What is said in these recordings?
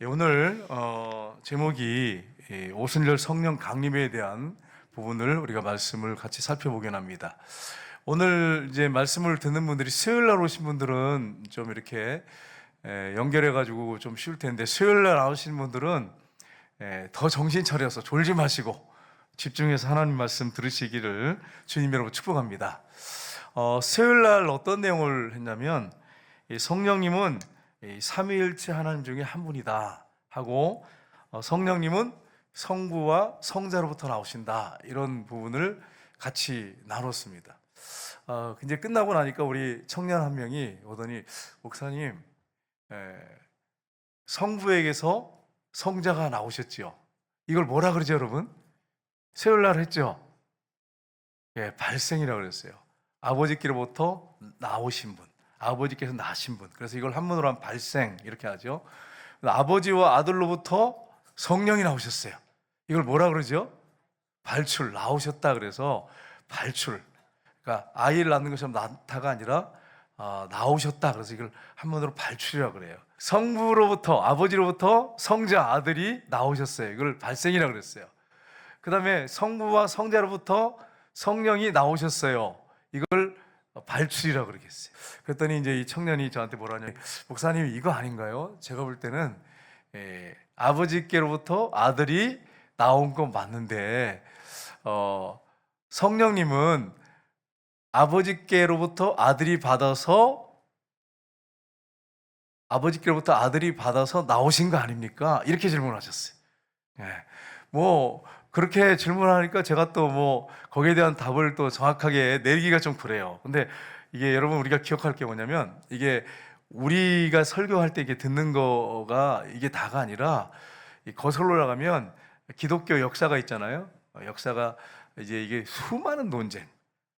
오늘 제목이 오순절 성령 강림에 대한 부분을 우리가 말씀을 같이 살펴보긴 합니다. 오늘 이제 말씀을 듣는 분들이 수요일 날 오신 분들은 좀 이렇게 연결해 가지고 좀 쉬울 텐데, 수요일 날 나오신 분들은 더 정신 차려서 졸지 마시고 집중해서 하나님 말씀 들으시기를 주님 여러분 축복합니다. 수요일 날 어떤 내용을 했냐면, 성령님은 삼위일체 하나님 중에 한 분이다 하고, 성령님은 성부와 성자로부터 나오신다, 이런 부분을 같이 나눴습니다. 이제 끝나고 나니까 우리 청년 한 명이 오더니, 목사님, 성부에게서 성자가 나오셨지요. 이걸 뭐라 그러죠, 여러분? 수요일날 했죠? 발생이라고 그랬어요. 아버지께로부터 나오신 분, 아버지께서 나신 분. 그래서 이걸 한문으로 하면 발생, 이렇게 하죠. 아버지와 아들로부터 성령이 나오셨어요. 이걸 뭐라 그러죠? 발출, 나오셨다. 그래서 발출, 그러니까 아이를 낳는 것처럼 낳다가 아니라 나오셨다. 그래서 이걸 한문으로 발출이라고 그래요. 성부로부터, 아버지로부터 성자, 아들이 나오셨어요. 이걸 발생이라고 그랬어요. 그 다음에 성부와 성자로부터 성령이 나오셨어요. 이걸 발출이라고 그러겠어요. 그랬더니 이제 이 청년이 저한테 뭐라냐, 목사님 이거 아닌가요? 제가 볼 때는 아버지께로부터 아들이 나온 건 맞는데, 성령님은 아버지께로부터 아들이 받아서 나오신 거 아닙니까? 이렇게 질문하셨어요. 뭐 그렇게 질문하니까 제가 또 거기에 대한 답을 또 정확하게 내리기가 좀 그래요. 근데 이게 여러분, 우리가 기억할 게 뭐냐면, 이게 우리가 설교할 때 이게 듣는 거가 이게 다가 아니라, 거슬러 나가면 기독교 역사가 있잖아요. 역사가 이제 이게 수많은 논쟁,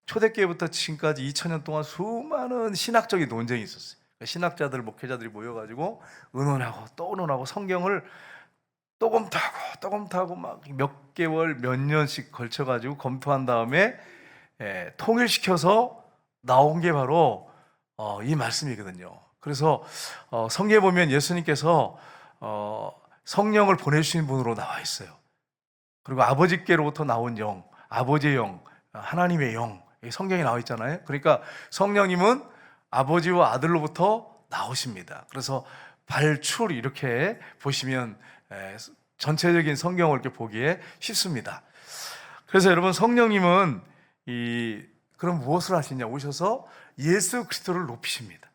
초대교회부터 지금까지 2000년 동안 수많은 신학적인 논쟁이 있었어요. 신학자들, 목회자들이 모여가지고 의논하고 또 의논하고 성경을 또 검토하고 막 몇 개월, 몇 년씩 걸쳐가지고 검토한 다음에 통일시켜서 나온 게 바로 이 말씀이거든요. 그래서 성경에 보면 예수님께서 성령을 보내주신 분으로 나와 있어요. 그리고 아버지께로부터 나온 영, 아버지의 영, 하나님의 영, 성경에 나와 있잖아요. 그러니까 성령님은 아버지와 아들로부터 나오십니다. 그래서 발출, 이렇게 보시면 전체적인 성경을 이렇게 보기에 쉽습니다. 그래서 여러분, 성령님은 그럼 무엇을 하시냐? 오셔서 예수 그리스도를 높이십니다.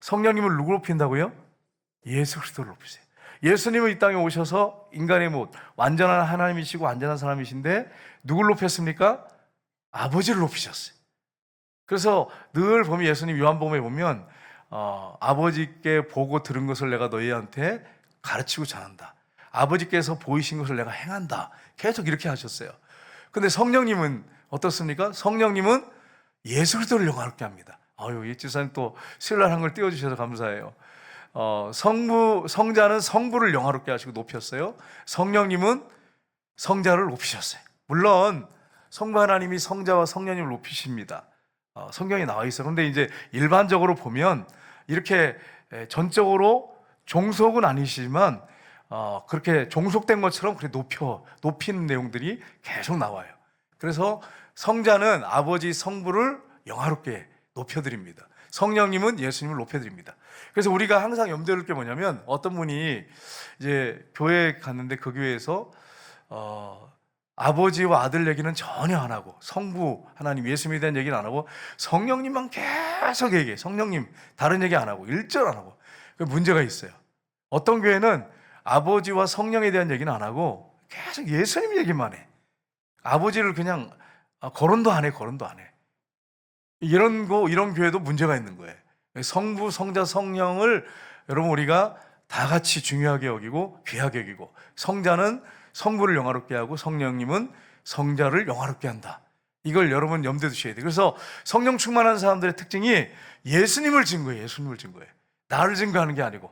성령님을 누구 높인다고요? 예수 그리스도를 높이세요. 예수님은 이 땅에 오셔서 인간의 완전한 하나님이시고 완전한 사람이신데 누굴 높였습니까? 아버지를 높이셨어요. 그래서 늘 보면 예수님 요한복음에 보면 아버지께 보고 들은 것을 내가 너희한테 가르치고 전한다. 아버지께서 보이신 것을 내가 행한다. 계속 이렇게 하셨어요. 근데 성령님은 어떻습니까? 성령님은 예수 그리스도를 영화롭게 합니다. 이 집사님 또 수요일날 한 걸 띄워주셔서 감사해요. 성자는 성부를 영화롭게 하시고 높였어요. 성령님은 성자를 높이셨어요. 물론 성부 하나님이 성자와 성령님을 높이십니다. 성경에 나와 있어요. 근데 이제 일반적으로 보면 이렇게 전적으로 종속은 아니시지만 그렇게 종속된 것처럼 그렇게 높이는 내용들이 계속 나와요. 그래서 성자는 아버지 성부를 영화롭게 높여드립니다. 성령님은 예수님을 높여드립니다. 그래서 우리가 항상 염두에 둘 게 뭐냐면, 어떤 분이 이제 교회에 갔는데 그 교회에서 아버지와 아들 얘기는 전혀 안 하고, 성부 하나님 예수님에 대한 얘기는 안 하고, 성령님만 계속 얘기해. 성령님 다른 얘기 안 하고, 일절 안 하고. 그 문제가 있어요. 어떤 교회는 아버지와 성령에 대한 얘기는 안 하고 계속 예수님 얘기만 해. 아버지를 그냥 거론도 안 해. 이런 교회도 문제가 있는 거예요. 성부, 성자, 성령을 여러분, 우리가 다 같이 중요하게 여기고 귀하게 여기고, 성자는 성부를 영화롭게 하고 성령님은 성자를 영화롭게 한다. 이걸 여러분 염두에 두셔야 돼요. 그래서 성령 충만한 사람들의 특징이 예수님을 증거해요. 나를 증거하는 게 아니고,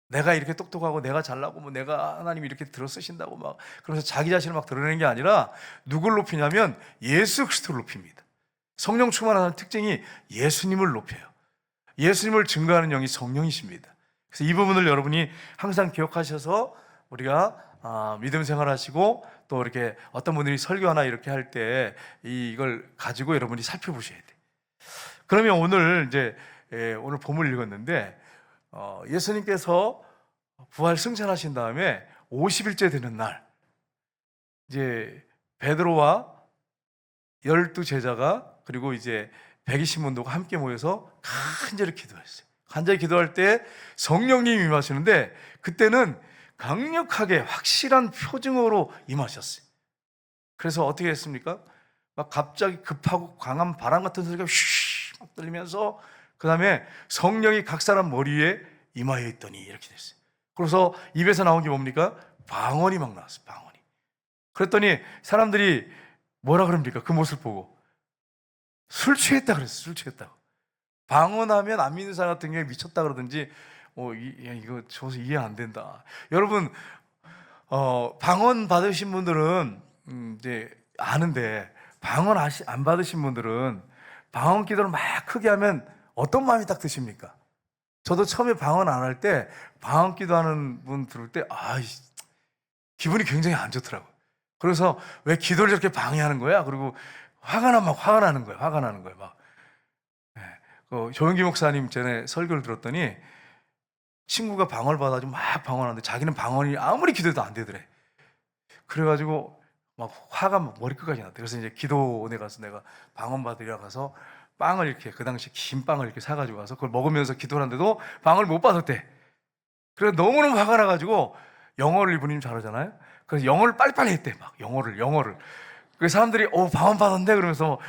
내가 이렇게 똑똑하고 내가 잘나고 내가 하나님 이렇게 들어 쓰신다고 그러면서 자기 자신을 드러내는 게 아니라, 누굴 높이냐면 예수 그리스도를 높입니다. 성령 충만한 특징이 예수님을 높여요. 예수님을 증거하는 영이 성령이십니다. 그래서 이 부분을 여러분이 항상 기억하셔서 우리가 믿음 생활하시고 또 이렇게 어떤 분들이 설교하나 이렇게 할 때 이걸 가지고 여러분이 살펴보셔야 돼. 그러면 오늘 이제 오늘 본문을 읽었는데 예수님께서 부활 승천하신 다음에 50일째 되는 날 이제 베드로와 12 제자가 그리고 이제 120문도가 함께 모여서 간절히 기도했어요. 간절히 기도할 때 성령님이 임하시는데 그때는 강력하게 확실한 표징으로 임하셨어요. 그래서 어떻게 했습니까? 막 갑자기 급하고 강한 바람 같은 소리가 휘 막 들리면서 그 다음에 성령이 각 사람 머리에 임하여 있더니 이렇게 됐어요. 그래서 입에서 나온 게 뭡니까? 방언이 막 나왔어요. 방언이. 그랬더니 사람들이 뭐라 그럽니까? 그 모습 보고 술 취했다 그랬어요. 술 취했다고. 방언하면 안 믿는 사람 같은 경우에 미쳤다 그러든지 이거 저서 이해 안 된다. 여러분 방언 받으신 분들은 이제 아는데 방언 안 받으신 분들은 방언 기도를 막 크게 하면 어떤 마음이 딱 드십니까? 저도 처음에 방언 안 할 때 방언 기도하는 분 들을 때 기분이 굉장히 안 좋더라고요. 그래서 왜 기도를 저렇게 방해하는 거야? 그리고 화가 나는 거예요. 화가 나는 거예요. 막. 조영기 목사님 전에 설교를 들었더니 친구가 방언을 받아가지고 막 방언하는데 자기는 방언이 아무리 기도해도 안 되더래. 그래가지고 막 화가 머리끝까지 났대. 그래서 이제 기도원에 가서 내가 방언 받으려 가서 빵을 이렇게 그 당시 긴 빵을 이렇게 사가지고 가서 그걸 먹으면서 기도를 하는데도 방언을 못 받았대. 그래서 너무너무 화가 나가지고 영어를 이분님 잘하잖아요. 그래서 영어를 빨리빨리 했대. 막 영어를. 그래서 사람들이 방언 받았네 그러면서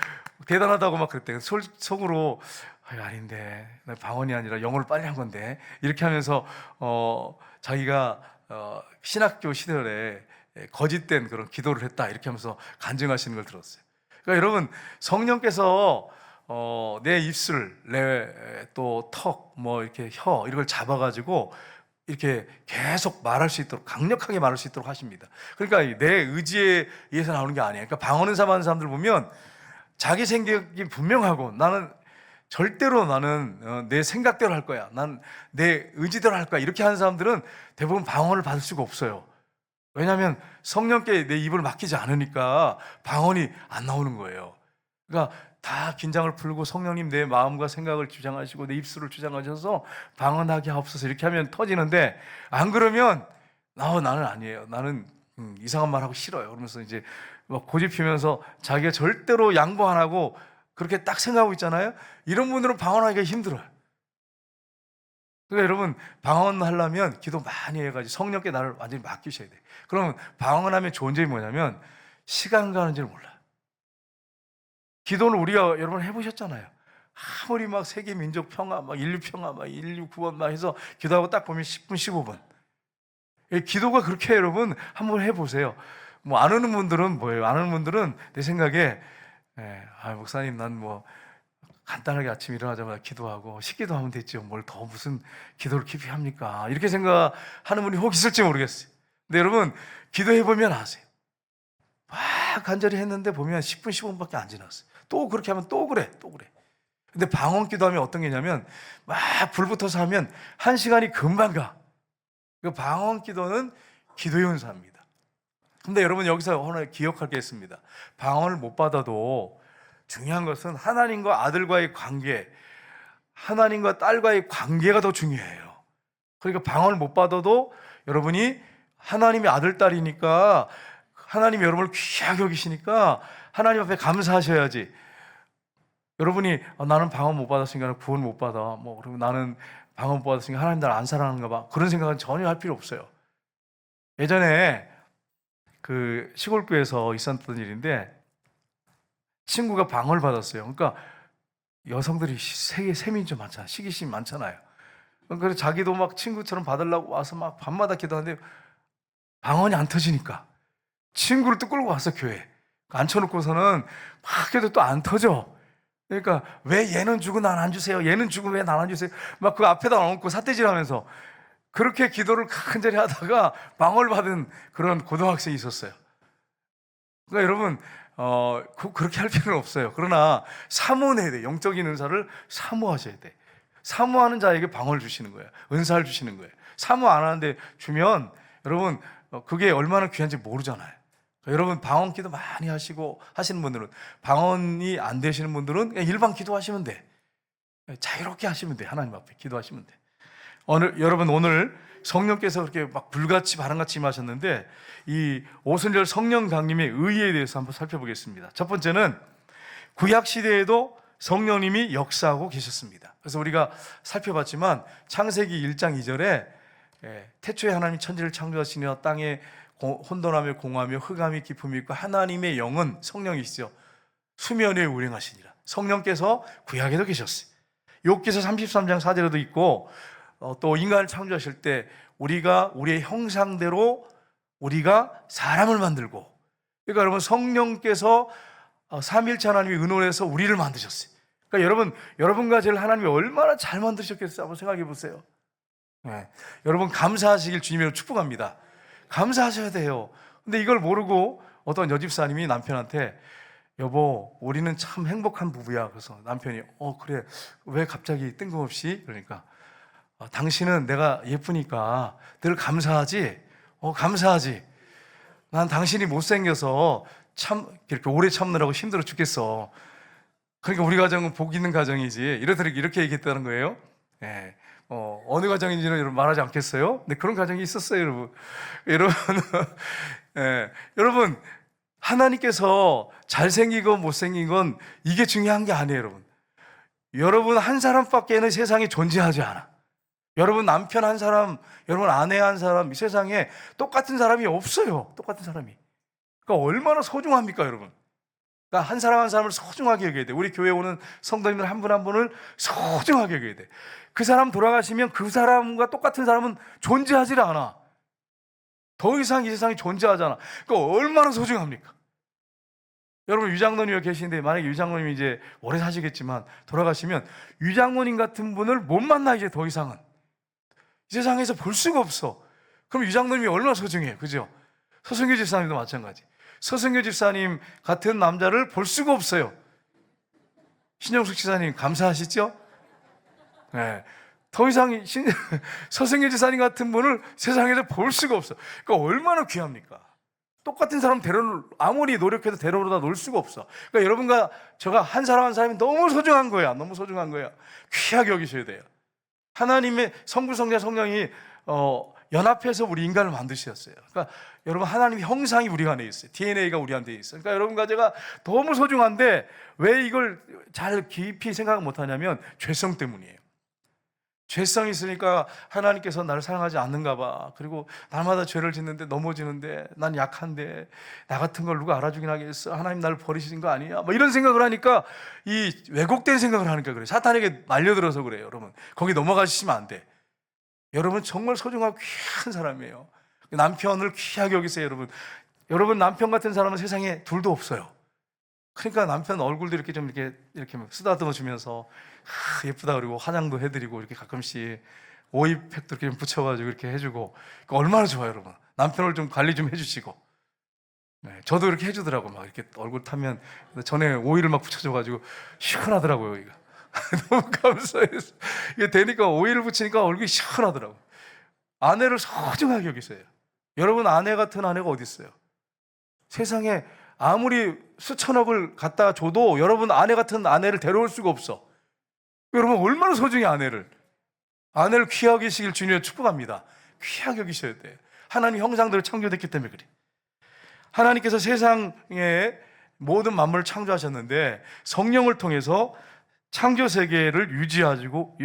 대단하다고 막 그랬대. 속으로 아닌데 나 방언이 아니라 영어를 빨리 한 건데 이렇게 하면서 자기가 신학교 시절에 거짓된 그런 기도를 했다 이렇게 하면서 간증하시는 걸 들었어요. 그러니까 여러분 성령께서 내 입술, 내 또 턱, 뭐 이렇게 혀 이걸 잡아가지고 이렇게 계속 말할 수 있도록 강력하게 말할 수 있도록 하십니다. 그러니까 내 의지에 의해서 나오는 게 아니에요. 그러니까 방언을 삼하는 사람들 보면 자기 생각이 분명하고 절대로 나는 내 생각대로 할 거야. 난 내 의지대로 할 거야. 이렇게 하는 사람들은 대부분 방언을 받을 수가 없어요. 왜냐하면 성령께 내 입을 맡기지 않으니까 방언이 안 나오는 거예요. 그러니까 다 긴장을 풀고 성령님 내 마음과 생각을 주장하시고 내 입술을 주장하셔서 방언하게 하옵소서 이렇게 하면 터지는데 안 그러면 나는 아니에요. 나는 이상한 말 하고 싫어요. 그러면서 이제 막 고집 피우면서 자기가 절대로 양보 안 하고 그렇게 딱 생각하고 있잖아요. 이런 분들은 방언하기가 힘들어요. 그러니까 여러분 방언하려면 기도 많이 해가지고 성령께 나를 완전히 맡기셔야 돼요. 그러면 방언하면 좋은 점이 뭐냐면 시간 가는 줄 몰라요. 기도는 우리가 여러분 해보셨잖아요. 아무리 막 세계 민족 평화, 막 인류 평화, 막 인류 구원 막 해서 기도하고 딱 보면 10분, 15분. 기도가 그렇게 여러분 한번 해보세요. 뭐 안 하는 분들은 뭐예요? 안 하는 분들은 내 생각에 목사님 난 뭐 간단하게 아침 일어나자마자 기도하고 식기도 하면 됐죠. 뭘 더 무슨 기도를 깊이 합니까? 이렇게 생각하는 분이 혹 있을지 모르겠어요. 근데 여러분 기도해보면 아세요. 막 간절히 했는데 보면 10분, 15분밖에 안 지났어요. 또 그렇게 하면 또 그래. 근데 방언 기도하면 어떤 게냐면 막 불 붙어서 하면 1시간이 금방 가. 그 방언 기도는 기도의 은사입니다. 근데 여러분 여기서 하나 기억할 게 있습니다. 방언을 못 받아도 중요한 것은 하나님과 아들과의 관계, 하나님과 딸과의 관계가 더 중요해요. 그러니까 방언을 못 받아도 여러분이 하나님의 아들, 딸이니까 하나님이 여러분을 귀하게 여기시니까 하나님 앞에 감사하셔야지. 여러분이 나는 방언 못 받았으니까 구원 못 받아. 그리고 나는 방언 못 받았으니까 하나님 나를 안 사랑하는가 봐. 그런 생각은 전혀 할 필요 없어요. 예전에 그 시골교회에서 있었던 일인데 친구가 방언을 받았어요. 그러니까 여성들이 세계 세민이 좀 많잖아요. 시기심이 많잖아요. 그래서 자기도 막 친구처럼 받으려고 와서 막 밤마다 기도하는데 방언이 안 터지니까 친구를 또 끌고 왔어 교회. 앉혀놓고서는 막 해도 또 안 터져. 그러니까 왜 얘는 주고 난 안 주세요? 얘는 주고 왜 난 안 주세요? 막 그 앞에다 얹고 삿대질하면서 그렇게 기도를 간절히 하다가 방언을 받은 그런 고등학생이 있었어요. 그러니까 여러분 그렇게 할 필요는 없어요. 그러나 사모해야 돼. 영적인 은사를 사모하셔야 돼. 사모하는 자에게 방언을 주시는 거예요. 은사를 주시는 거예요. 사모 안 하는데 주면 여러분 그게 얼마나 귀한지 모르잖아요. 여러분 방언 기도 많이 하시고 하시는 분들은, 방언이 안 되시는 분들은 그냥 일반 기도하시면 돼. 자유롭게 하시면 돼. 하나님 앞에 기도하시면 돼. 여러분 오늘 성령께서 그렇게 막 불같이 바람같이 임하셨는데, 이 오순절 성령 강림의 의의에 대해서 한번 살펴보겠습니다. 첫 번째는 구약 시대에도 성령님이 역사하고 계셨습니다. 그래서 우리가 살펴봤지만 창세기 1장 2절에 태초에 하나님이 천지를 창조하시며 땅에 혼돈하며 공하며 흑암이 깊음이 있고 하나님의 영은 성령이시죠. 수면에 운행하시니라. 성령께서 구약에도 계셨어요. 욥기서 33장 4절에도 있고, 또 인간을 창조하실 때 우리가 우리의 형상대로 우리가 사람을 만들고, 그러니까 여러분 성령께서 삼위일체 하나님이 의논해서 우리를 만드셨어요. 그러니까 여러분과 저를 하나님이 얼마나 잘 만드셨겠어요? 한번 생각해 보세요. 네. 여러분 감사하시길 주님으로 축복합니다. 감사하셔야 돼요. 근데 이걸 모르고 어떤 여집사님이 남편한테, 여보 우리는 참 행복한 부부야. 그래서 남편이 그래 왜 갑자기 뜬금없이? 그러니까 당신은 내가 예쁘니까 늘 감사하지? 감사하지. 난 당신이 못생겨서 참 이렇게 오래 참느라고 힘들어 죽겠어. 그러니까 우리 가정은 복 있는 가정이지. 이렇게 얘기했다는 거예요. 예. 어느 가정인지는 여러분 말하지 않겠어요? 근데 그런 가정이 있었어요, 여러분. 예. 여러분, 하나님께서 잘생기건 못생긴 건 이게 중요한 게 아니에요, 여러분. 여러분 한 사람밖에는 세상에 존재하지 않아. 여러분 남편 한 사람, 여러분 아내 한 사람, 이 세상에 똑같은 사람이 없어요. 똑같은 사람이. 그러니까 얼마나 소중합니까, 여러분? 그러니까 한 사람 한 사람을 소중하게 여겨야 돼. 우리 교회 오는 성도님들 한 분 한 분을 소중하게 여겨야 돼. 그 사람 돌아가시면 그 사람과 똑같은 사람은 존재하지 않아. 더 이상 이 세상에 존재하지 않아. 그러니까 얼마나 소중합니까? 여러분 유장로님이 계시는데, 만약에 유장로님이 이제 오래 사시겠지만 돌아가시면 유장로님 같은 분을 못 만나. 이제 더 이상은 이 세상에서 볼 수가 없어. 그럼 유장로님이 얼마나 소중해요, 그죠? 서승규 집사님도 마찬가지. 서승규 집사님 같은 남자를 볼 수가 없어요. 신영숙 집사님 감사하시죠? 네. 더 이상 서승규 집사님 같은 분을 세상에서 볼 수가 없어. 그러니까 얼마나 귀합니까? 똑같은 사람 아무리 노력해도 데려오다 놓을 수가 없어. 그러니까 여러분과 제가 한 사람 한 사람이 너무 소중한 거야. 너무 소중한 거야. 귀하게 여기셔야 돼요. 하나님의 성부, 성자, 성령이 연합해서 우리 인간을 만드셨어요. 그러니까 여러분 하나님의 형상이 우리 안에 있어요. DNA가 우리 안에 있어요. 그러니까 여러분과 제가 너무 소중한데 왜 이걸 잘 깊이 생각 못하냐면 죄성 때문이에요. 죄성이 있으니까 하나님께서 나를 사랑하지 않는가 봐. 그리고 날마다 죄를 짓는데 넘어지는데 난 약한데 나 같은 걸 누가 알아주긴 하겠어. 하나님 나를 버리신 거 아니야? 뭐 이런 생각을 하니까, 이 왜곡된 생각을 하니까 그래요. 사탄에게 말려들어서 그래요. 여러분 거기 넘어가시면 안 돼. 여러분 정말 소중하고 귀한 사람이에요. 남편을 귀하게 여기세요. 여러분 남편 같은 사람은 세상에 둘도 없어요. 그러니까 남편 얼굴도 이렇게 좀 이렇게 쓰다듬어 주면서 예쁘다 그리고 화장도 해드리고 이렇게 가끔씩 오이팩도 이렇게 붙여가지고 이렇게 해주고, 그러니까 얼마나 좋아요, 여러분. 남편을 좀 관리 좀 해주시고. 네, 저도 이렇게 해주더라고. 막 이렇게 얼굴 타면 전에 오일을 막 붙여줘가지고 시원하더라고요, 이거. 너무 감사해서. 이게 되니까 오일을 붙이니까 얼굴이 시원하더라고. 아내를 소중하게 여기세요. 여러분 아내 같은 아내가 어디 있어요? 세상에 아무리 수천억을 갖다 줘도 여러분 아내 같은 아내를 데려올 수가 없어. 여러분 얼마나 소중해. 아내를 귀하게 여기시길 주님을 축복합니다. 귀하게 여기셔야 돼. 하나님 형상대로 창조됐기 때문에 그래. 하나님께서 세상의 모든 만물을 창조하셨는데 성령을 통해서 창조 세계를 유지하시고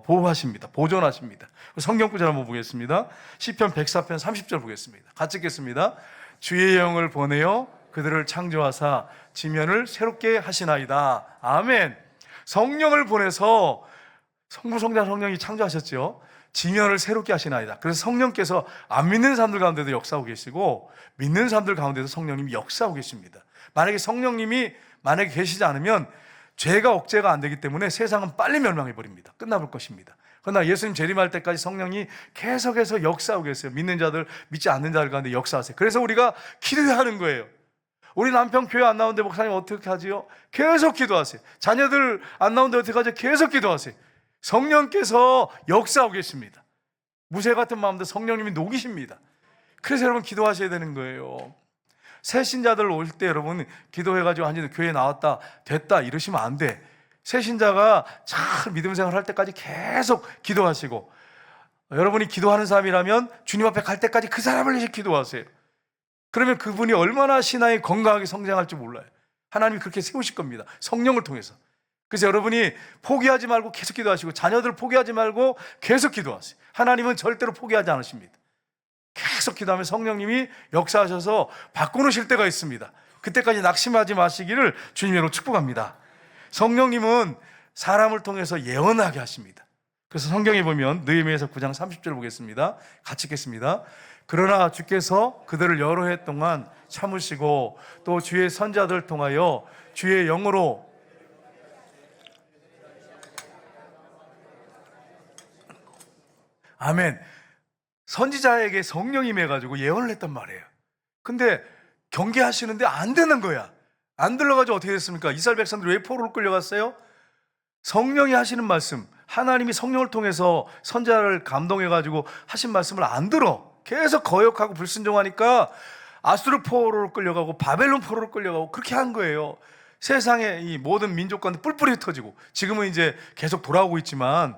보호하십니다. 보존하십니다. 성경 구절 한번 보겠습니다. 시편 104편 30절 보겠습니다. 같이 읽겠습니다. 주의 영을 보내어 그들을 창조하사 지면을 새롭게 하시나이다. 아멘. 성령을 보내서 성부, 성자, 성령이 창조하셨죠. 지면을 새롭게 하시나이다. 그래서 성령께서 안 믿는 사람들 가운데도 역사하고 계시고 믿는 사람들 가운데도 성령님이 역사하고 계십니다. 만약에 성령님이 계시지 않으면 죄가 억제가 안 되기 때문에 세상은 빨리 멸망해 버립니다. 끝나볼 것입니다. 그러나 예수님 재림할 때까지 성령이 계속해서 역사하고 계세요. 믿는 자들, 믿지 않는 자들 가운데 역사하세요. 그래서 우리가 기도해야 하는 거예요. 우리 남편 교회 안 나오는데 목사님 어떻게 하지요? 계속 기도하세요. 자녀들 안 나오는데 어떻게 하죠? 계속 기도하세요. 성령께서 역사하고 계십니다. 무쇠 같은 마음도 성령님이 녹이십니다. 그래서 여러분 기도하셔야 되는 거예요. 새 신자들 올 때 여러분 기도해가지고 한 교회 나왔다 됐다 이러시면 안 돼. 새 신자가 잘 믿음 생활 할 때까지 계속 기도하시고, 여러분이 기도하는 사람이라면 주님 앞에 갈 때까지 그 사람을 위해서 기도하세요. 그러면 그분이 얼마나 신앙이 건강하게 성장할지 몰라요. 하나님이 그렇게 세우실 겁니다. 성령을 통해서. 그래서 여러분이 포기하지 말고 계속 기도하시고, 자녀들 포기하지 말고 계속 기도하세요. 하나님은 절대로 포기하지 않으십니다. 계속 기도하면 성령님이 역사하셔서 바꿔놓으실 때가 있습니다. 그때까지 낙심하지 마시기를 주님으로 축복합니다. 성령님은 사람을 통해서 예언하게 하십니다. 그래서 성경에 보면 느헤미야서 9장 30절 보겠습니다. 같이 읽겠습니다. 그러나 주께서 그들을 여러 해 동안 참으시고 또 주의 선자들을 통하여 주의 영으로 아멘. 선지자에게 성령이 임해가지고 예언을 했단 말이에요. 근데 경계하시는데 안 되는 거야. 안 들러가지고 어떻게 됐습니까? 이스라엘 백성들이 왜 포로로 끌려갔어요? 성령이 하시는 말씀, 하나님이 성령을 통해서 선지자를 감동해가지고 하신 말씀을 안 들어. 계속 거역하고 불순종하니까 아수르 포로로 끌려가고 바벨론 포로로 끌려가고 그렇게 한 거예요. 세상에 이 모든 민족 가운데 뿔뿔이 흩어지고, 지금은 이제 계속 돌아오고 있지만,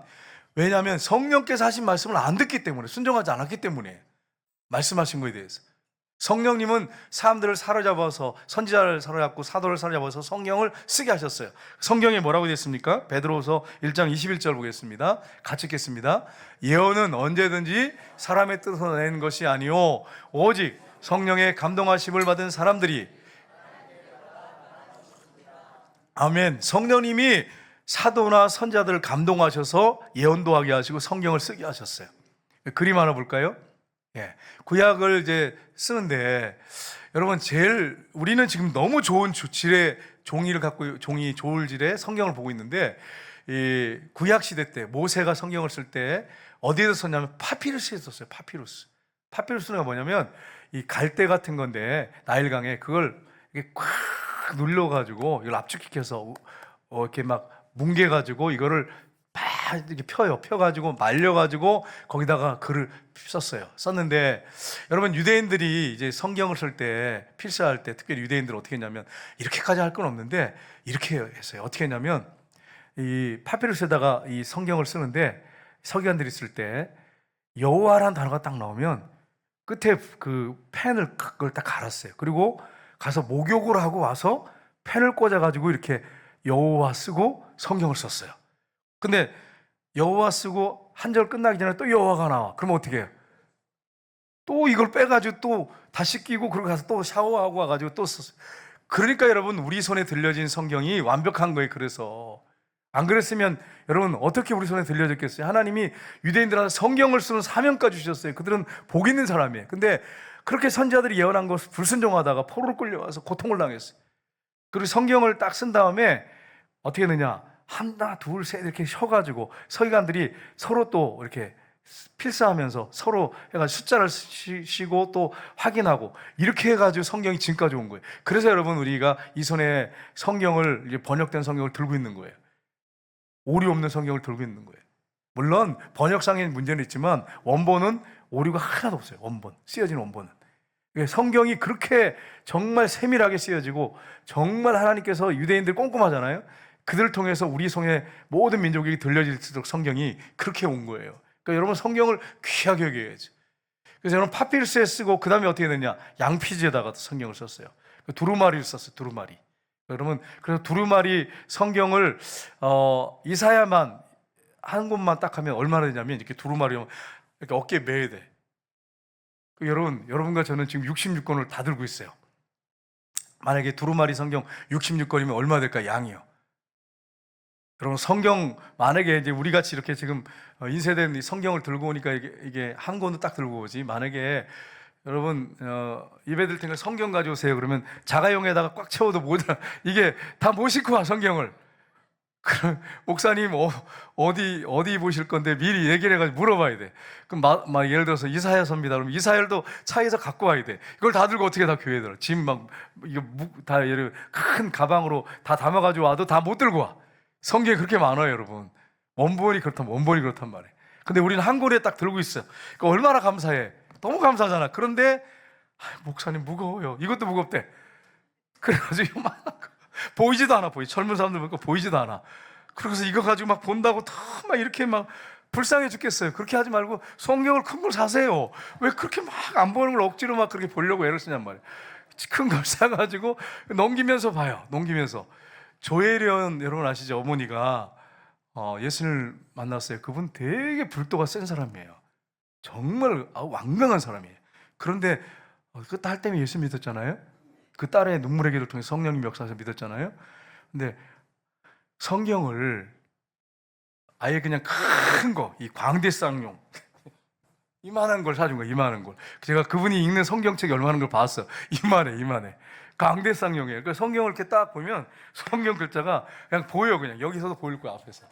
왜냐하면 성령께서 하신 말씀을 안 듣기 때문에, 순종하지 않았기 때문에, 말씀하신 거에 대해서. 성령님은 사람들을 사로잡아서, 선지자를 사로잡고 사도를 사로잡아서 성령을 쓰게 하셨어요. 성경에 뭐라고 되어 있습니까? 베드로후서 1장 21절 보겠습니다. 같이 읽겠습니다. 예언은 언제든지 사람의 뜻으로 낸 것이 아니요 오직 성령의 감동하심을 받은 사람들이. 아멘. 성령님이 사도나 선자들을 감동하셔서 예언도 하게 하시고 성경을 쓰게 하셨어요. 그림 하나 볼까요? 예, 구약을 이제 쓰는데, 여러분 우리는 지금 너무 좋은 질의 종이를 갖고, 종이 좋을 질의 성경을 보고 있는데, 이 구약 시대 때 모세가 성경을 쓸 때 어디에서 썼냐면 파피루스에 썼어요. 파피루스가 뭐냐면 이 갈대 같은 건데, 나일강에 그걸 이렇게 꽉 눌러가지고 이걸 압축시켜서 이렇게 막 뭉개가지고 이거를 막 이렇게 펴가지고 말려가지고 거기다가 글을 썼는데, 여러분 유대인들이 이제 성경을 쓸 때, 필사할 때 특별히 유대인들은 어떻게 했냐면, 이렇게까지 할 건 없는데 이렇게 했어요. 어떻게 했냐면, 이 파피루스에다가 이 성경을 쓰는데, 서기관들이 쓸 때 여호와라는 단어가 딱 나오면 끝에 그 펜을 그걸 딱 갈았어요. 그리고 가서 목욕을 하고 와서 펜을 꽂아가지고 이렇게 여호와 쓰고 성경을 썼어요. 근데 여호와 쓰고 한 절 끝나기 전에 또 여호와가 나와. 그러면 어떻게 해요? 또 이걸 빼가지고 또 다시 끼고, 그러고 가서 또 샤워하고 와가지고 또 썼어요. 그러니까 여러분 우리 손에 들려진 성경이 완벽한 거예요. 그래서 안 그랬으면 여러분 어떻게 우리 손에 들려졌겠어요? 하나님이 유대인들한테 성경을 쓰는 사명까지 주셨어요. 그들은 복 있는 사람이에요. 근데 그렇게 선지자들이 예언한 것을 불순종하다가 포로로 끌려가서 고통을 당했어요. 그리고 성경을 딱 쓴 다음에 어떻게 했느냐, 하나 둘 셋 이렇게 쉬어가지고 서기관들이 서로 또 이렇게 필사하면서 서로 해가지고 숫자를 쉬고 또 확인하고, 이렇게 해가지고 성경이 지금까지 온 거예요. 그래서 여러분 우리가 이 손에 성경을, 이제 번역된 성경을 들고 있는 거예요. 오류 없는 성경을 들고 있는 거예요. 물론 번역상의 문제는 있지만 원본은 오류가 하나도 없어요. 쓰여진 원본은. 성경이 그렇게 정말 세밀하게 쓰여지고, 정말 하나님께서 유대인들 꼼꼼하잖아요. 그들을 통해서 우리 손에 모든 민족에게 들려질 수 있도록 성경이 그렇게 온 거예요. 그러니까 여러분 성경을 귀하게 여겨야지. 그래서 여러분 파피루스에 쓰고, 그 다음에 어떻게 됐냐, 양피지에다가 성경을 썼어요. 두루마리를 썼어요. 두루마리. 여러분, 그래서 두루마리 성경을 이사야만 한 곳만 딱 하면 얼마나 되냐면, 이렇게 두루마리 이렇게 어깨에 매야 돼. 여러분과 저는 지금 66권을 다 들고 있어요. 만약에 두루마리 성경 66권이면 얼마 될까? 양이요. 여러분 성경, 만약에 이제 우리 같이 이렇게 지금 인쇄된 성경을 들고 오니까 이게 한 권도 딱 들고 오지, 만약에 여러분 예배 드릴 테니까 성경 가져오세요 그러면 자가용에다가 꽉 채워도 모자 이게 다 못 싣고 와 성경을. 그럼 목사님 어디 보실 건데 미리 얘기를 해가지고 물어봐야 돼. 그럼 막 예를 들어서 이사야서입니다. 그럼 이사야도 차에서 갖고 와야 돼. 이걸 다 들고 어떻게 다 교회에 들어? 짐 막 이거 다 예를 큰 가방으로 다 담아가지고 와도 다 못 들고 와. 성경에 그렇게 많아요, 여러분. 원본이 그렇단 말이에요. 근데 우리는 한 권에 딱 들고 있어. 그러니까 얼마나 감사해. 너무 감사하잖아. 그런데 목사님 무거워요. 이것도 무겁대. 그래가지고 막 보이지도 않아. 젊은 사람들 보니까 보이지도 않아. 그래서 이거 가지고 막 본다고 막 이렇게 막 불쌍해 죽겠어요. 그렇게 하지 말고 성경을 큰 걸 사세요. 왜 그렇게 막 안 보는 걸 억지로 막 그렇게 보려고 애를 쓰냔 말이에요. 큰 걸 사가지고 넘기면서 봐요. 넘기면서. 조혜련 여러분 아시죠? 어머니가 예수를 만났어요. 그분 되게 불도가 센 사람이에요. 정말 완강한 사람이에요. 그런데 그 딸 때문에 예수 믿었잖아요. 그 딸의 눈물의 기도를 통해 성령님 역사에서 믿었잖아요. 근데 성경을 아예 그냥 큰 거, 이 광대쌍용 이만한 걸 사준 거예요. 이만한 걸. 제가 그분이 읽는 성경책이 얼마나 걸 봤어. 이만해. 광대쌍용이에요. 그러니까 성경을 이렇게 딱 보면 성경 글자가 그냥 보여. 그냥 여기서도 보일 거야. 앞에서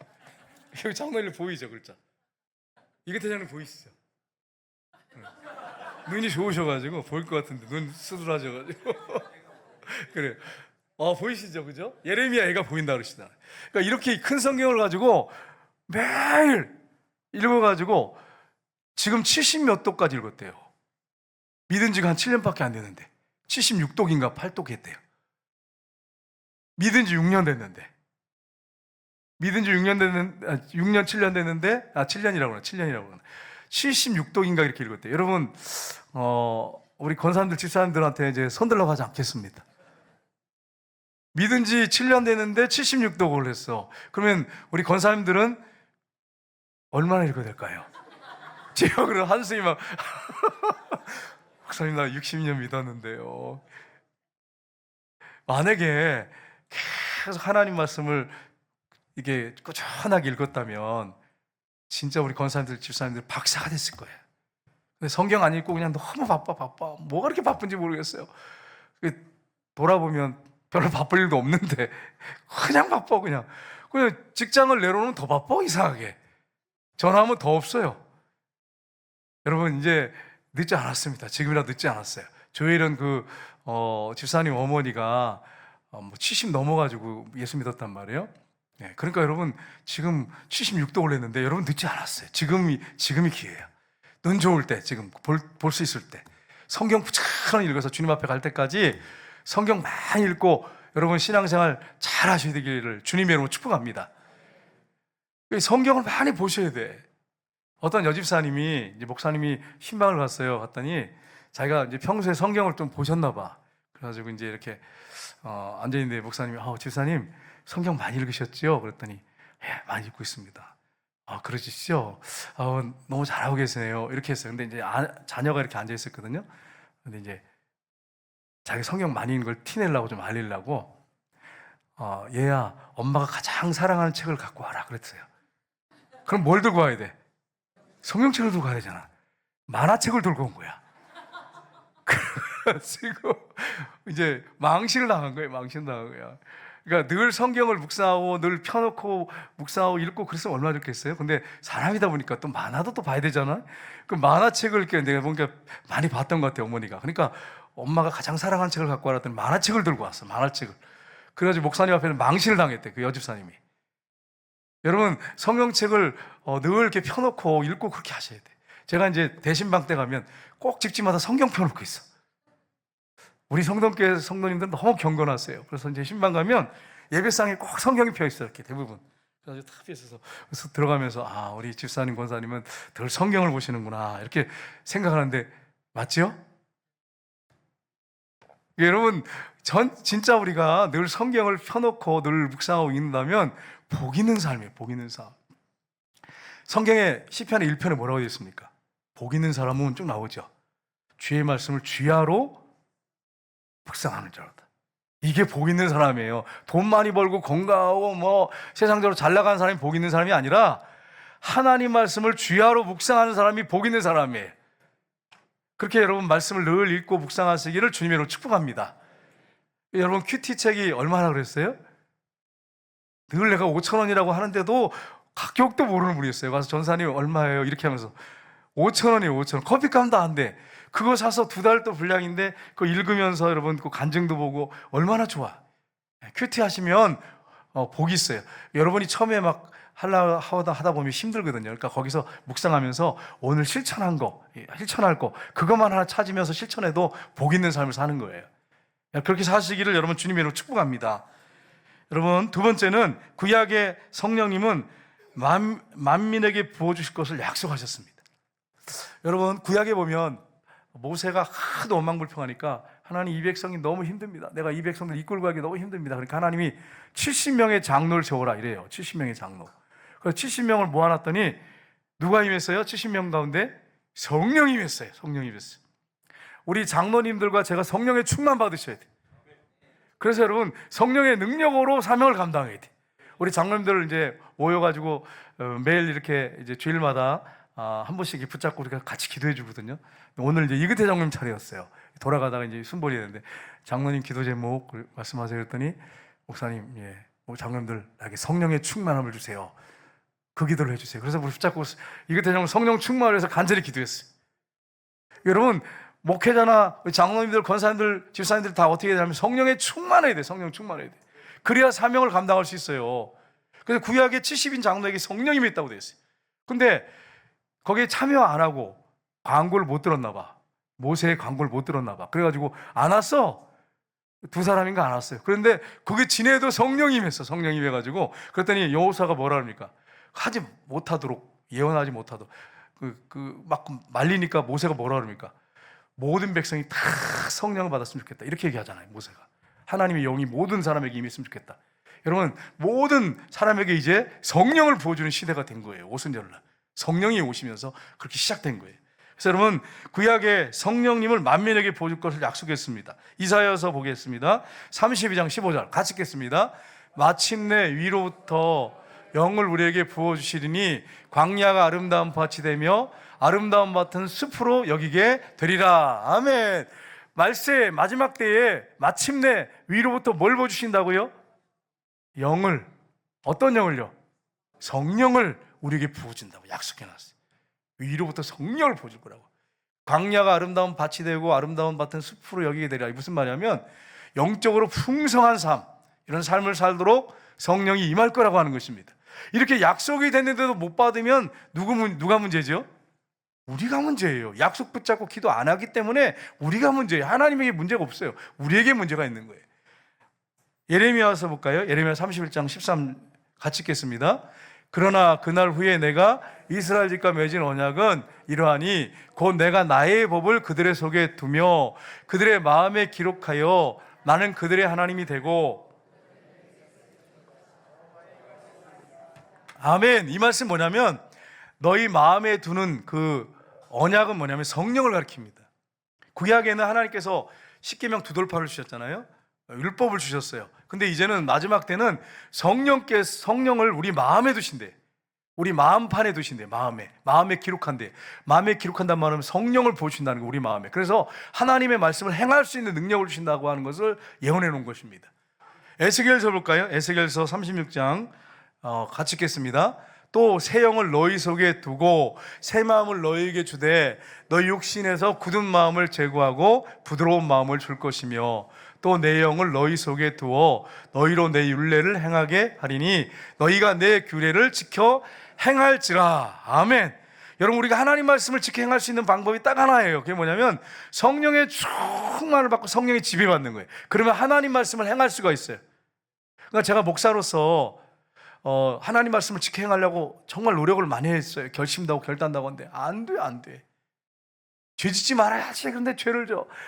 여기 장로님 보이죠, 글자. 이게 대장님 보이시죠? 눈이 좋으셔가지고 보일 것 같은데 눈 수술하셔가지고 그래. 보이시죠, 그죠? 예레미야 애가 보인다 그러시잖아요. 그러니까 이렇게 큰 성경을 가지고 매일 읽어가지고 지금 70몇 도까지 읽었대요. 믿은 지가 한 7년밖에 안 됐는데 76독인가 8독 했대요. 믿은 지 6년 됐는데 6년 7년 됐는데 7년이라고 그러나 76독인가 이렇게 읽었대요. 여러분 우리 권사님들 집사님들한테 이제 손들라고 하지 않겠습니다. 믿은 지 7년 됐는데 76독을 했어. 그러면 우리 권사님들은 얼마나 읽어야 될까요? 제가 그런 한숨이 막 목사님 나 60년 믿었는데요. 만약에 계속 하나님 말씀을 이게 꾸준하게 읽었다면 진짜 우리 권사님들 집사님들 박사가 됐을 거예요. 근데 성경 안 읽고 그냥 너무 바빠. 뭐가 그렇게 바쁜지 모르겠어요. 돌아보면 별로 바쁠 일도 없는데 그냥 바빠. 그냥 직장을 내려놓으면 더 바빠. 이상하게 전화하면 더 없어요. 여러분 이제 늦지 않았습니다. 지금이라도 늦지 않았어요. 조혜련 집사님 어머니가 70 넘어가지고 예수 믿었단 말이에요. 네, 그러니까 여러분 지금 76도 올렸는데 여러분 늦지 않았어요. 지금이 기회예요. 눈 좋을 때, 지금 볼 수 있을 때 성경 부지런히 읽어서 주님 앞에 갈 때까지 성경 많이 읽고 여러분 신앙생활 잘 하셔야 되기를 주님의 이름으로 축복합니다. 성경을 많이 보셔야 돼. 어떤 여집사님이 이제 목사님이 신방을 갔어요. 갔더니 자기가 이제 평소에 성경을 좀 보셨나 봐. 그래가지고 이제 이렇게 앉아 있는데 목사님이 집사님 성경 많이 읽으셨죠? 그랬더니 예, 많이 읽고 있습니다. 그러시죠? 너무 잘하고 계시네요. 이렇게 했어요. 근데 이제 자녀가 이렇게 앉아 있었거든요. 근데 이제 자기 성경 많이 읽는 걸 티내려고 좀 알리려고 얘야 엄마가 가장 사랑하는 책을 갖고 와라 그랬어요. 그럼 뭘 들고 와야 돼? 성경책을 들고 가야 되잖아. 만화책을 들고 온 거야. 그래가지고 이제 망신을 당한 거예요. 그러니까 늘 성경을 묵상하고 늘 펴놓고 묵상하고 읽고 그랬으면 얼마나 좋겠어요. 근데 사람이다 보니까 또 만화도 또 봐야 되잖아. 그 만화책을 이렇게 내가 보니까 많이 봤던 것 같아요, 어머니가. 그러니까 엄마가 가장 사랑하는 책을 갖고 와라 했더니 만화책을 들고 왔어. 만화책을. 그래가지고 목사님 앞에는 망신을 당했대, 그 여집사님이. 여러분 성경책을 늘 이렇게 펴놓고 읽고 그렇게 하셔야 돼. 제가 이제 대신방 때 가면 꼭 집집마다 성경 펴놓고 있어. 우리 성동교회 성도님들은 너무 경건하세요. 그래서 이제 신방 가면 예배상에 꼭 성경이 펴 있어요. 이렇게 대부분. 그래서 탁 있어서 그래서 들어가면서 우리 집사님 권사님은 늘 성경을 보시는구나 이렇게 생각하는데 맞죠? 여러분 진짜 우리가 늘 성경을 펴놓고 늘 묵상하고 있는다면 복 있는 삶이에요. 복 있는 삶. 성경에 시편의 1편에 뭐라고 되어 있습니까? 복 있는 사람은 쭉 나오죠. 주의 말씀을 주야로 묵상하는 자로다. 이게 복 있는 사람이에요. 돈 많이 벌고 건강하고 세상적으로 잘 나가는 사람이 복 있는 사람이 아니라 하나님 말씀을 주야로 묵상하는 사람이 복 있는 사람이에요. 그렇게 여러분 말씀을 늘 읽고 묵상하시기를 주님으로 축복합니다. 여러분 큐티 책이 얼마나 그랬어요? 늘 내가 5천 원이라고 하는데도 가격도 모르는 분이었어요. 가서 전사님 얼마예요? 이렇게 하면서 5천 원이에요. 5천 원. 커피값도 안 돼. 그거 사서 2달 또 분량인데 그거 읽으면서 여러분 그 간증도 보고 얼마나 좋아. 큐티 하시면 복이 있어요. 여러분이 처음에 막 하다 보면 힘들거든요. 그러니까 거기서 묵상하면서 오늘 실천한 거, 실천할 거, 그것만 하나 찾으면서 실천해도 복 있는 삶을 사는 거예요. 그렇게 사시기를 여러분 주님의 이름으로 축복합니다. 여러분, 두 번째는 구약의 성령님은 만민에게 부어주실 것을 약속하셨습니다. 여러분, 구약에 보면 모세가 하도 원망불평하니까 하나님 이 백성이 너무 힘듭니다. 내가 이 백성들 이끌고 가기 너무 힘듭니다. 그러니까 하나님이 70명의 장로를 세워라 이래요. 70명의 장로. 그래서 70명을 모아놨더니 누가 임했어요? 70명 가운데 성령이 임했어요. 성령이 임했어요. 우리 장로님들과 제가 성령의 충만 받으셔야 돼요. 그래서 여러분, 성령의 능력으로 사명을 감당해야 돼요. 우리 장로님들을 이제 모여가지고 매일 이렇게 이제 주일마다 한 번씩 이렇게 붙잡고 우리가 같이 기도해 주거든요. 오늘 이제 이그태 장로님 차례였어요. 돌아가다가 이제 순번이 됐는데 장로님 기도 제목 말씀하세요 했더니 목사님, 우리 장로님들 나에게 성령의 충만함을 주세요. 그 기도를 해주세요. 그래서 우리 붙잡고 이그태 장로 성령 충만을 해서 간절히 기도했어요. 여러분, 목회자나 장로님들, 권사님들, 집사님들 다 어떻게 해야 되냐면 성령에 충만해야 돼. 성령 충만해야 돼. 그래야 사명을 감당할 수 있어요. 그래서 구약의 70인 장로에게 성령이 있다고 되어 있어요. 근데 거기에 참여 안 하고 광고를 못 들었나 봐. 모세의 광고를 못 들었나 봐. 그래가지고 안 왔어. 두 사람인가 안 왔어요. 그런데 그게 지내도 성령이 임했어. 성령이 임해가지고 그랬더니 여호수아가 뭐라 합니까? 하지 못하도록, 예언하지 못하도록 막 말리니까 모세가 뭐라 그럽니까? 모든 백성이 다 성령을 받았으면 좋겠다. 이렇게 얘기하잖아요. 모세가. 하나님의 영이 모든 사람에게 임했으면 좋겠다. 여러분, 모든 사람에게 이제 성령을 부어주는 시대가 된 거예요. 오순절날 성령이 오시면서 그렇게 시작된 거예요. 그래서 여러분, 구약의 성령님을 만민에게 부어줄 것을 약속했습니다. 이사야서 보겠습니다. 32장 15절 같이 읽겠습니다. 마침내 위로부터 영을 우리에게 부어주시리니 광야가 아름다운 밭이 되며 아름다운 밭은 숲으로 여기게 되리라. 아멘. 말세 마지막 때에 마침내 위로부터 뭘 부어주신다고요? 영을. 어떤 영을요? 성령을 우리에게 부어준다고 약속해놨어요. 위로부터 성령을 부어줄 거라고. 광야가 아름다운 밭이 되고 아름다운 밭은 숲으로 여기게 되리라. 무슨 말이냐면 영적으로 풍성한 삶, 이런 삶을 살도록 성령이 임할 거라고 하는 것입니다. 이렇게 약속이 됐는데도 못 받으면 누가 문제죠? 우리가 문제예요. 약속 붙잡고 기도 안 하기 때문에 우리가 문제예요. 하나님에게 문제가 없어요. 우리에게 문제가 있는 거예요. 예레미야서 볼까요? 예레미야 31장 13 같이 읽겠습니다. 그러나 그날 후에 내가 이스라엘 집과 맺은 언약은 이러하니 곧 내가 나의 법을 그들의 속에 두며 그들의 마음에 기록하여 나는 그들의 하나님이 되고. 아멘. 이 말씀 뭐냐면 너희 마음에 두는 그 언약은 뭐냐면 성령을 가리킵니다. 구약에는 하나님께서 십계명 두 돌파를 주셨잖아요. 율법을 주셨어요. 근데 이제는 마지막 때는 성령을 우리 마음에 두신대. 우리 마음판에 두신대. 마음에 기록한대. 마음에 기록한단 말은 성령을 보신다는 거, 우리 마음에. 그래서 하나님의 말씀을 행할 수 있는 능력을 주신다고 하는 것을 예언해 놓은 것입니다. 에스겔서 볼까요? 에스겔서 36장 같이 읽겠습니다. 또 새 영을 너희 속에 두고 새 마음을 너희에게 주되 너희 육신에서 굳은 마음을 제거하고 부드러운 마음을 줄 것이며 또 내 영을 너희 속에 두어 너희로 내 율례를 행하게 하리니 너희가 내 규례를 지켜 행할지라. 아멘. 여러분, 우리가 하나님 말씀을 지켜 행할 수 있는 방법이 딱 하나예요. 그게 뭐냐면 성령의 충만을 받고 성령의 지배받는 거예요. 그러면 하나님 말씀을 행할 수가 있어요. 그러니까 제가 목사로서 하나님 말씀을 지켜 행하려고 정말 노력을 많이 했어요. 결심도 하고 결단도 하고 하는데 안 돼. 죄 짓지 말아야지. 그런데 죄를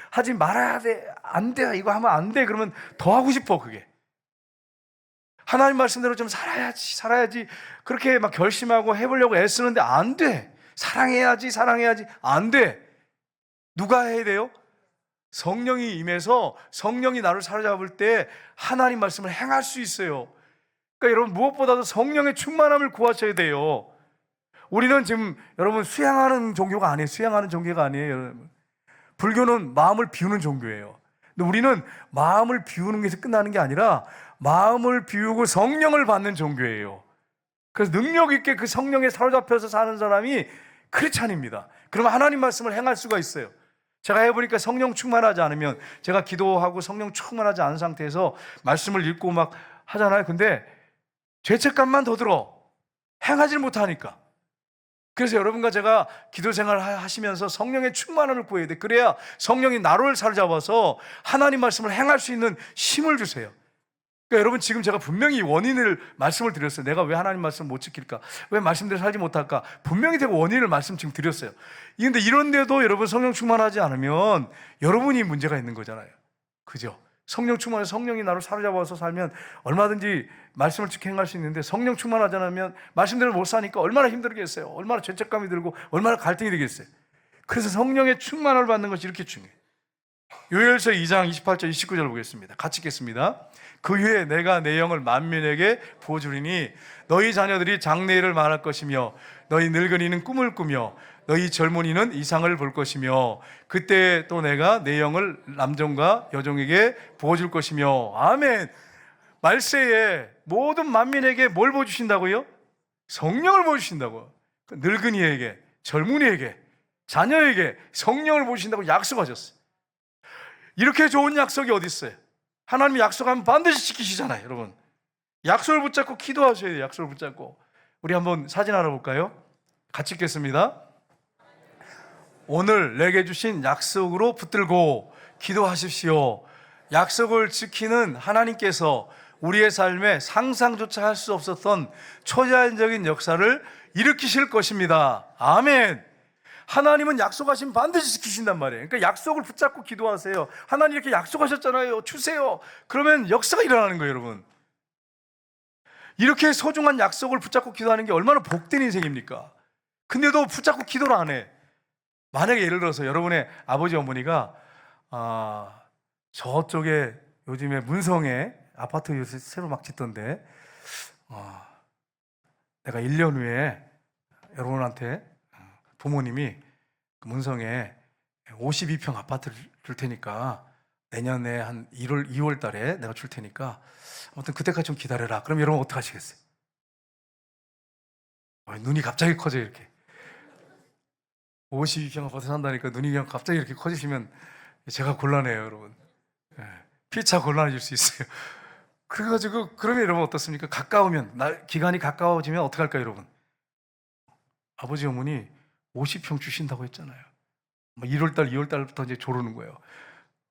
하지 말아야 돼. 안 돼. 이거 하면 안 돼. 그러면 더 하고 싶어. 그게 하나님 말씀대로 좀 살아야지. 그렇게 막 결심하고 해보려고 애쓰는데 안 돼. 사랑해야지. 안 돼. 누가 해야 돼요? 성령이 임해서 성령이 나를 사로잡을 때 하나님 말씀을 행할 수 있어요. 그러니까 여러분, 무엇보다도 성령의 충만함을 구하셔야 돼요. 우리는 지금 여러분 수양하는 종교가 아니에요. 수양하는 종교가 아니에요. 여러분, 불교는 마음을 비우는 종교예요. 근데 우리는 마음을 비우는 것에서 끝나는 게 아니라 마음을 비우고 성령을 받는 종교예요. 그래서 능력 있게 그 성령에 사로잡혀서 사는 사람이 크리스찬입니다. 그러면 하나님 말씀을 행할 수가 있어요. 제가 해보니까 성령 충만하지 않으면, 제가 기도하고 성령 충만하지 않은 상태에서 말씀을 읽고 막 하잖아요. 근데 죄책감만 더 들어. 행하지 못하니까. 그래서 여러분과 제가 기도 생활을 하시면서 성령의 충만함을 구해야 돼. 그래야 성령이 나를 사로잡아서 하나님 말씀을 행할 수 있는 힘을 주세요. 그러니까 여러분, 지금 제가 분명히 말씀을 드렸어요. 내가 왜 하나님 말씀을 못 지킬까? 왜 말씀대로 살지 못할까? 분명히 제가 원인을 말씀 지금 드렸어요. 그런데 이런데도 여러분 성령 충만하지 않으면 여러분이 문제가 있는 거잖아요. 그죠? 성령 충만해서 성령이 나를 사로잡아서 살면 얼마든지 말씀을 지켜 행할 수 있는데, 성령 충만하지 않으면 말씀대로 못 사니까 얼마나 힘들겠어요. 얼마나 죄책감이 들고 얼마나 갈등이 되겠어요. 그래서 성령의 충만을 받는 것이 이렇게 중요해요. 요엘서 2장 28절 29절 보겠습니다. 같이 읽겠습니다. 그 후에 내가 내 영을 만민에게 부어주리니 너희 자녀들이 장래일을 말할 것이며 너희 늙은이는 꿈을 꾸며 너희 젊은이는 이상을 볼 것이며 그때 또 내가 내 영을 남종과 여종에게 부어줄 것이며. 아멘. 말세에 모든 만민에게 뭘 부어주신다고요? 성령을 부어주신다고. 늙은이에게, 젊은이에게, 자녀에게 성령을 부어주신다고 약속하셨어요. 이렇게 좋은 약속이 어디 있어요? 하나님이 약속하면 반드시 지키시잖아요. 여러분, 약속을 붙잡고 기도하셔야 돼요. 약속을 붙잡고. 우리 한번 사진 알아볼까요? 같이 읽겠습니다. 오늘 내게 주신 약속으로 붙들고 기도하십시오. 약속을 지키는 하나님께서 우리의 삶에 상상조차 할 수 없었던 초자연적인 역사를 일으키실 것입니다. 아멘. 하나님은 약속하시면 반드시 지키신단 말이에요. 그러니까 약속을 붙잡고 기도하세요. 하나님 이렇게 약속하셨잖아요. 주세요. 그러면 역사가 일어나는 거예요, 여러분. 이렇게 소중한 약속을 붙잡고 기도하는 게 얼마나 복된 인생입니까? 근데도 붙잡고 기도를 안 해. 만약에 예를 들어서 여러분의 아버지 어머니가 저쪽에 요즘에 문성에 아파트 요새 새로 막 짓던데 내가 1년 후에 여러분한테 부모님이 문성에 52평 아파트를 줄 테니까 내년에 한 2월 달에 내가 줄 테니까 아무튼 그때까지 좀 기다려라. 그럼 여러분 어떻게 하시겠어요? 눈이 갑자기 커져요. 이렇게 52평 아파트 산다니까 눈이 그냥 갑자기 이렇게 커지시면 제가 곤란해요, 여러분. 피차 곤란해질 수 있어요. 그래가지고 그러면 여러분 어떻습니까? 기간이 가까워지면 어떻게 할까요, 여러분? 아버지 어머니 50평 주신다고 했잖아요. 1월달, 2월달부터 이제 조르는 거예요.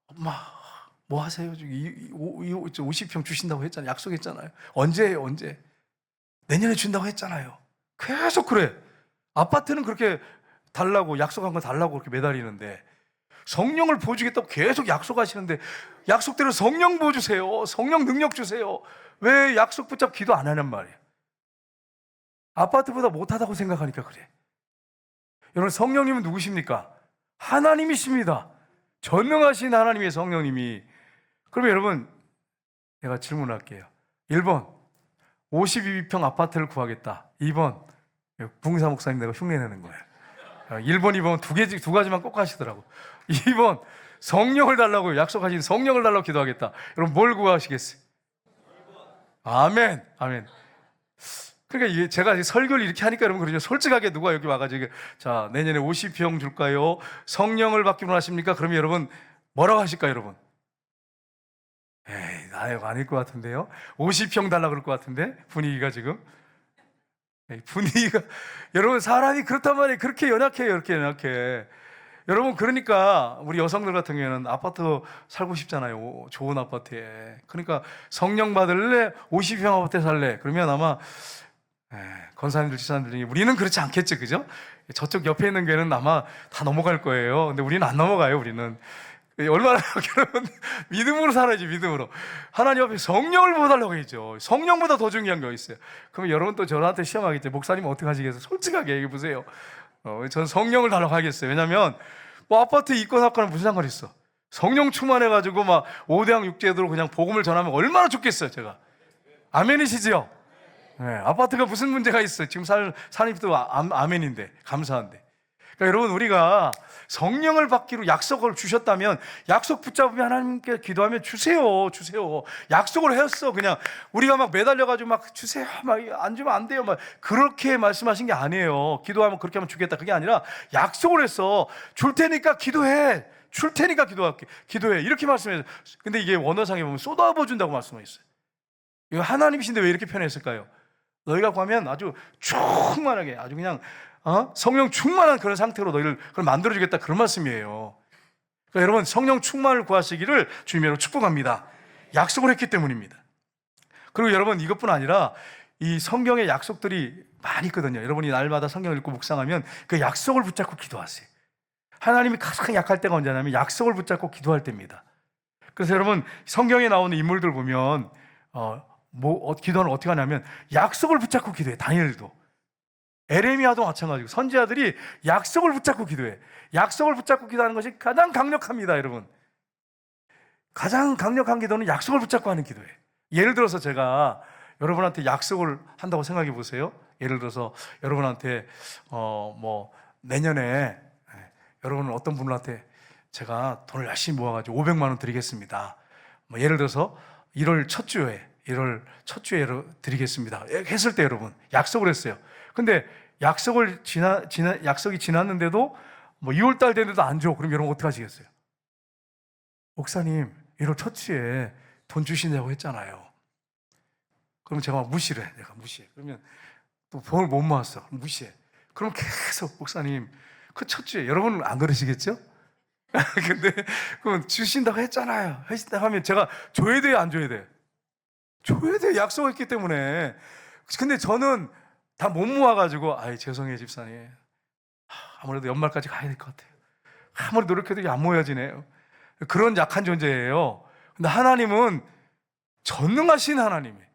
엄마, 뭐 하세요? 50평 주신다고 했잖아요. 약속했잖아요. 언제예요, 언제? 내년에 준다고 했잖아요. 계속 그래. 아파트는 그렇게 달라고, 약속한 거 달라고 그렇게 매달리는데, 성령을 부어주겠다고 계속 약속하시는데, 약속대로 성령 부어주세요. 성령 능력 주세요. 왜 약속 붙잡고 기도 안 하냔 말이에요. 아파트보다 못하다고 생각하니까 그래. 여러분, 성령님은 누구십니까? 하나님이십니다. 전능하신 하나님의 성령님이. 그러면 여러분, 내가 질문할게요. 1번 52평 아파트를 구하겠다. 2번 붕사 목사님 내가 흉내내는 거예요. 1번, 2번 두 가지만 꼭 하시더라고. 2번 성령을 달라고 약속하신 성령을 달라고 기도하겠다. 여러분 뭘 구하시겠어요? 아멘. 아멘. 그러니까 이게 제가 설교를 이렇게 하니까 여러분 그러죠. 솔직하게 누가 여기 와가지고 자 내년에 50평 줄까요? 성령을 받기 원하십니까? 그러면 여러분 뭐라고 하실까요, 여러분? 에이, 나가 아닐 것 같은데요. 50평 달라 그럴 것 같은데 분위기가 지금. 분위기가 여러분 사람이 그렇단 말이에요. 그렇게 연약해요. 이렇게 연약해. 여러분 그러니까 우리 여성들 같은 경우에는 아파트 살고 싶잖아요. 좋은 아파트에. 그러니까 성령 받을래? 50평 아파트에 살래? 그러면 아마 권사님들, 지사님들 중에 우리는 그렇지 않겠죠, 그죠? 저쪽 옆에 있는 교회는 아마 다 넘어갈 거예요. 근데 우리는 안 넘어가요. 우리는 얼마나 여러분 믿음으로 살아야지. 믿음으로 하나님 앞에 성령을 보달라고 했죠. 성령보다 더 중요한 거 있어요. 그러면 여러분 또 저한테 시험하겠죠. 목사님 어떻게 하시겠어요? 솔직하게 얘기해 보세요. 저는 성령을 달라고 하겠어요. 왜냐하면 뭐 아파트 이권 사건은 무슨 상관이 있어? 성령 충만해가지고 막 5대양 6제도로 그냥 복음을 전하면 얼마나 좋겠어요. 제가 아멘이시지요? 네, 아파트가 무슨 문제가 있어요? 지금 사는 입도 아멘인데 감사한데. 그러니까 여러분 우리가 성령을 받기로 약속을 주셨다면 약속 붙잡으면 하나님께 기도하면 주세요. 약속을 했어. 그냥 우리가 막 매달려가지고 막 주세요, 막 안 주면 안 돼요, 막 그렇게 말씀하신 게 아니에요. 기도하면 그렇게 하면 주겠다, 그게 아니라 약속을 했어. 줄 테니까 기도해. 줄 테니까 기도해. 이렇게 말씀해요. 근데 이게 원어상에 보면 쏟아부어 준다고 말씀하셨어요. 이거 하나님이신데 왜 이렇게 표현했을까요? 너희가 가면 아주 충만하게, 아주 그냥 성령 충만한 그런 상태로 너희를 그걸 만들어주겠다, 그런 말씀이에요. 그러니까 여러분, 성령 충만을 구하시기를 주님으로 축복합니다. 약속을 했기 때문입니다. 그리고 여러분, 이것뿐 아니라 이 성경의 약속들이 많이 있거든요. 여러분이 날마다 성경을 읽고 묵상하면 그 약속을 붙잡고 기도하세요. 하나님이 가장 약할 때가 언제냐면 약속을 붙잡고 기도할 때입니다. 그래서 여러분, 성경에 나오는 인물들 보면 기도는 어떻게 하냐면 약속을 붙잡고 기도해. 다니엘도, 에레미야도 마찬가지고 선지자들이 약속을 붙잡고 기도해. 약속을 붙잡고 기도하는 것이 가장 강력합니다. 여러분, 가장 강력한 기도는 약속을 붙잡고 하는 기도예요. 예를 들어서 제가 여러분한테 약속을 한다고 생각해 보세요. 예를 들어서 여러분한테 내년에 여러분은 어떤 분한테 제가 돈을 열심히 모아가지고 500만 원 드리겠습니다. 예를 들어서 1월 첫 주에 드리겠습니다 했을 때 여러분 약속을 했어요. 근데 약속이 지났는데도 2월 달 됐는데도 안 줘. 그럼 여러분 어떻게 하시겠어요? 목사님 1월 첫 주에 돈 주시냐고 했잖아요. 그럼 제가 무시를 해. 내가 무시해. 그러면 또 돈을 못 모았어. 무시해. 그럼 계속 목사님 그 첫 주에, 여러분은 안 그러시겠죠? 근데 그럼 주신다고 했잖아요. 하면 제가 줘야 돼요, 안 줘야 돼요? 줘야 돼요. 약속했기 때문에. 근데 저는 다 못 모아가지고 죄송해요 집사님, 아무래도 연말까지 가야 될 것 같아요. 아무리 노력해도 이게 안 모여지네요. 그런 약한 존재예요. 근데 하나님은 전능하신 하나님이에요.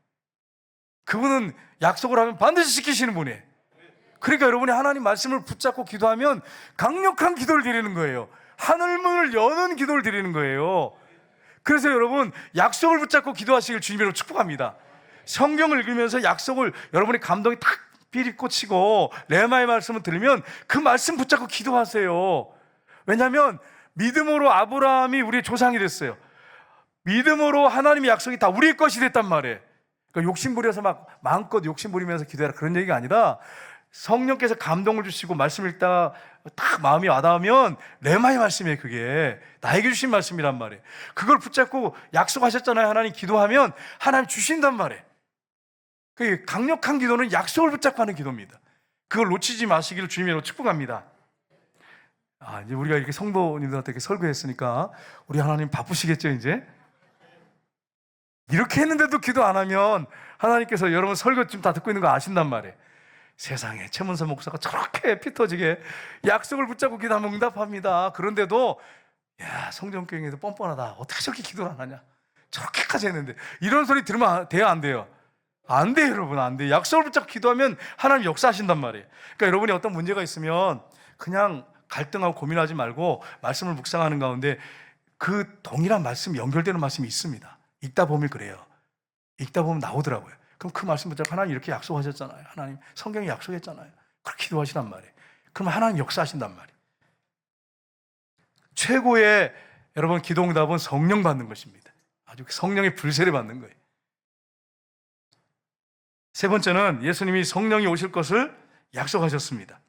그분은 약속을 하면 반드시 지키시는 분이에요. 그러니까 여러분이 하나님 말씀을 붙잡고 기도하면 강력한 기도를 드리는 거예요. 하늘문을 여는 기도를 드리는 거예요. 그래서 여러분, 약속을 붙잡고 기도하시길 주님으로 축복합니다. 성경을 읽으면서 약속을, 여러분의 감동이 탁 비리 꽂히고 레마의 말씀을 들으면 그 말씀 붙잡고 기도하세요. 왜냐하면 믿음으로 아브라함이 우리의 조상이 됐어요. 믿음으로 하나님의 약속이 다 우리의 것이 됐단 말이에요. 그러니까 욕심부려서 막 마음껏 욕심부리면서 기도해라, 그런 얘기가 아니라 성령께서 감동을 주시고 말씀을 읽다가 딱 마음이 와닿으면 레마의 말씀이에요. 그게 나에게 주신 말씀이란 말이에요. 그걸 붙잡고 약속하셨잖아요. 하나님, 기도하면 하나님 주신단 말이에요. 그 강력한 기도는 약속을 붙잡고 하는 기도입니다. 그걸 놓치지 마시기를 주님으로 축복합니다. 이제 우리가 이렇게 성도님들한테 이렇게 설교했으니까 우리 하나님 바쁘시겠죠. 이제 이렇게 했는데도 기도 안 하면 하나님께서 여러분 설교 좀 다 듣고 있는 거 아신단 말이에요. 세상에 최문서 목사가 저렇게 피 터지게 약속을 붙잡고 기도하면 응답합니다. 그런데도 성전교회에도 뻔뻔하다, 어떻게 저렇게 기도를 안 하냐, 저렇게까지 했는데, 이런 소리 들으면 돼요, 안 돼요? 안 돼요, 여러분, 안 돼요. 약속을 붙잡고 기도하면 하나님 역사하신단 말이에요. 그러니까 여러분이 어떤 문제가 있으면 그냥 갈등하고 고민하지 말고 말씀을 묵상하는 가운데 그 동일한 말씀, 연결되는 말씀이 있습니다. 읽다 보면 그래요. 읽다 보면 나오더라고요. 그럼 그 말씀 붙잡고 하나님 이렇게 약속하셨잖아요. 하나님 성경에 약속했잖아요. 그렇게 기도하시란 말이에요. 그러면 하나님 역사하신단 말이에요. 최고의 여러분 기도응답은 성령 받는 것입니다. 아주 성령의 불세를 받는 거예요. 세 번째는 예수님이 성령이 오실 것을 약속하셨습니다.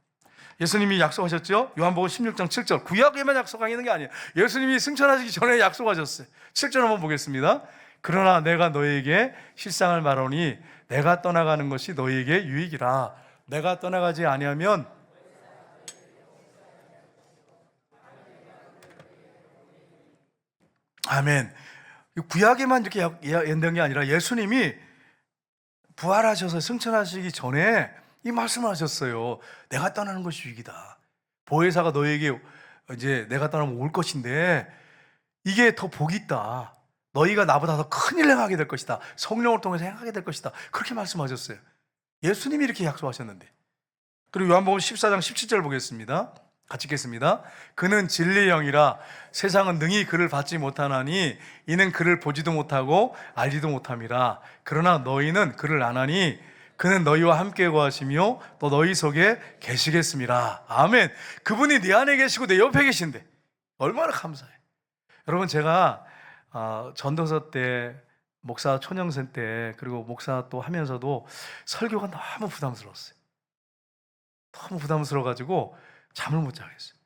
예수님이 약속하셨죠? 요한복음 16장 7절. 구약에만 약속하는 게 아니에요. 예수님이 승천하시기 전에 약속하셨어요. 7절 한번 보겠습니다. 그러나 내가 너희에게 실상을 말하노니 내가 떠나가는 것이 너희에게 유익이라. 내가 떠나가지 아니하면 아멘. 구약에만 이렇게 연된 게 아니라 예수님이 부활하셔서 승천하시기 전에 이 말씀을 하셨어요. 내가 떠나는 것이 유익이다. 보혜사가 너에게 이제 내가 떠나면 올 것인데 이게 더 복이 있다. 너희가 나보다 더 큰일 행하게 될 것이다. 성령을 통해서 행하게 될 것이다. 그렇게 말씀하셨어요. 예수님이 이렇게 약속하셨는데. 그리고 요한복음 14장 17절 보겠습니다. 같이 읽겠습니다. 그는 진리의 영이라 세상은 능히 그를 받지 못하나니 이는 그를 보지도 못하고 알지도 못함이라. 그러나 너희는 그를 아나니 그는 너희와 함께 거하시며 또 너희 속에 계시겠습니다. 아멘. 그분이 네 안에 계시고 내 옆에 계신데 얼마나 감사해. 여러분, 제가 전도서 때, 목사 초년생 때, 그리고 목사 또 하면서도 설교가 너무 부담스러웠어요. 너무 부담스러워가지고 잠을 못 자겠어요.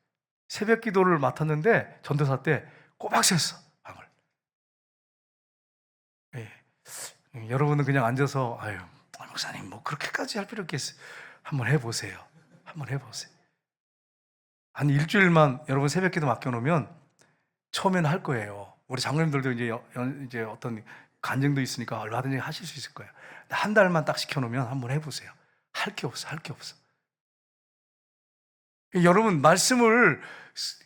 새벽 기도를 맡았는데 전도사 때 꼬박 샜어, 방을. 예. 여러분은 그냥 앉아서 아유, 목사님 뭐 그렇게까지 할 필요 없겠어요. 한번 해보세요. 한번 해보세요. 한 일주일만 여러분 새벽 기도 맡겨놓으면 처음에는 할 거예요. 우리 장로님들도 이제 어떤 간증도 있으니까 얼마든지 하실 수 있을 거예요. 한 달만 딱 시켜놓으면 한번 해보세요. 할 게 없어, 할 게 없어. 여러분, 말씀을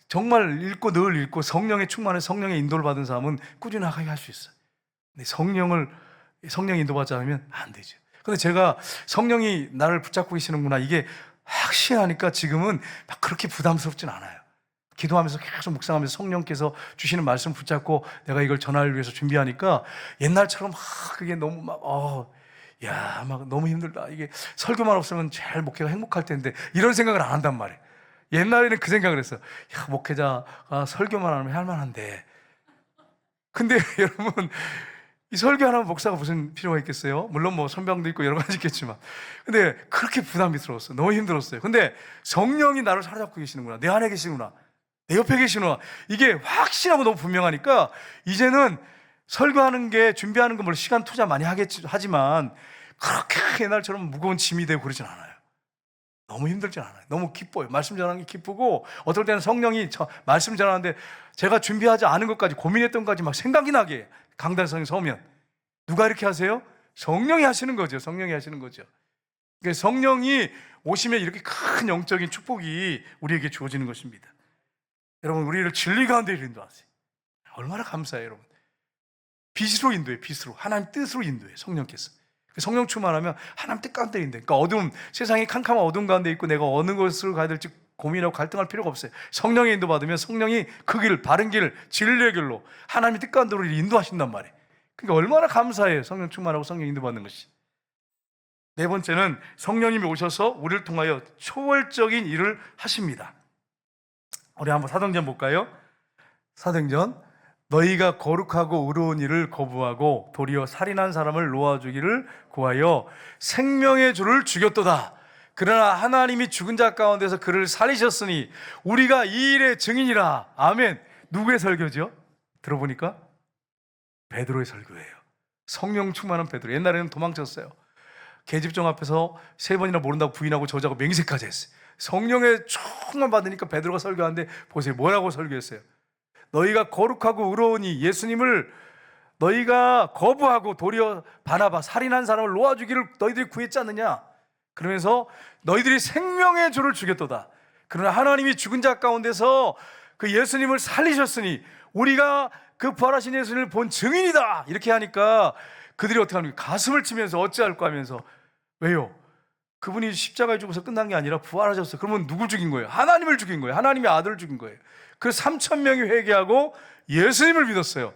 정말 읽고 늘 읽고 성령의 충만한 성령의 인도를 받은 사람은 꾸준하게 할 수 있어요. 근데 성령 인도받지 않으면 안 되죠. 근데 제가 성령이 나를 붙잡고 계시는구나, 이게 확신하니까 지금은 막 그렇게 부담스럽진 않아요. 기도하면서 계속 묵상하면서 성령께서 주시는 말씀 붙잡고 내가 이걸 전하기 위해서 준비하니까 옛날처럼 그게 너무 막 너무 힘들다. 이게 설교만 없으면 제일 목회가 행복할 텐데 이런 생각을 안 한단 말이에요. 옛날에는 그 생각을 했어요. 야, 목회자가 설교만 하면 할 만한데. 근데 여러분, 이 설교 하나면 목사가 무슨 필요가 있겠어요? 물론 뭐 선병도 있고 여러 가지 있겠지만. 근데 그렇게 부담이 들었어요. 너무 힘들었어요. 근데 성령이 나를 사로잡고 계시는구나. 내 안에 계시구나. 내 옆에 계시구나. 이게 확신하고 너무 분명하니까 이제는 설교하는 게, 준비하는 건 물론 시간 투자 많이 하지만 그렇게 옛날처럼 무거운 짐이 되고 그러진 않아요. 너무 힘들진 않아요. 너무 기뻐요. 말씀 전하는 게 기쁘고, 어떨 때는 성령이 말씀 전하는데 제가 준비하지 않은 것까지, 고민했던 것까지 막 생각이 나게 강단성에 서면. 누가 이렇게 하세요? 성령이 하시는 거죠. 성령이 하시는 거죠. 그러니까 성령이 오시면 이렇게 큰 영적인 축복이 우리에게 주어지는 것입니다. 여러분, 우리를 진리 가운데 인도하세요. 얼마나 감사해요, 여러분. 빛으로 인도해요. 빛으로. 하나님 뜻으로 인도해요, 성령께서. 성령 충만하면 하나님 뜻 가운데 인도해요. 그러니까 어두움, 세상이 캄캄한 어두움 가운데 있고 내가 어느 곳으로 가야 될지 고민하고 갈등할 필요가 없어요. 성령의 인도 받으면 성령이 그 길, 바른 길, 진리의 길로, 하나님의 뜻 가운데로 인도하신단 말이에요. 그러니까 얼마나 감사해요, 성령 충만하고 성령 인도 받는 것이. 네 번째는 성령님이 오셔서 우리를 통하여 초월적인 일을 하십니다. 우리 한번 사도행전 볼까요? 사도행전. 너희가 거룩하고 의로운 일을 거부하고 도리어 살인한 사람을 놓아주기를 구하여 생명의 주를 죽였도다. 그러나 하나님이 죽은 자 가운데서 그를 살리셨으니 우리가 이 일의 증인이라. 아멘. 누구의 설교죠? 들어보니까 베드로의 설교예요. 성령 충만한 베드로. 옛날에는 도망쳤어요. 계집종 앞에서 3번이나 모른다고 부인하고 저자고 맹세까지 했어요. 성령의 충만 받으니까 베드로가 설교하는데 보세요. 뭐라고 설교했어요? 너희가 거룩하고 의로우니 예수님을 너희가 거부하고 도리어 바나바, 살인한 사람을 놓아주기를 너희들이 구했지 않느냐? 그러면서 너희들이 생명의 주를 죽였도다. 그러나 하나님이 죽은 자 가운데서 그 예수님을 살리셨으니 우리가 그 부활하신 예수님을 본 증인이다. 이렇게 하니까 그들이 어떻게 합니까? 가슴을 치면서 어찌할까 하면서. 왜요? 그분이 십자가에 죽어서 끝난 게 아니라 부활하셨어요. 그러면 누굴 죽인 거예요? 하나님을 죽인 거예요. 하나님의 아들을 죽인 거예요. 그 3,000명이 회개하고 예수님을 믿었어요.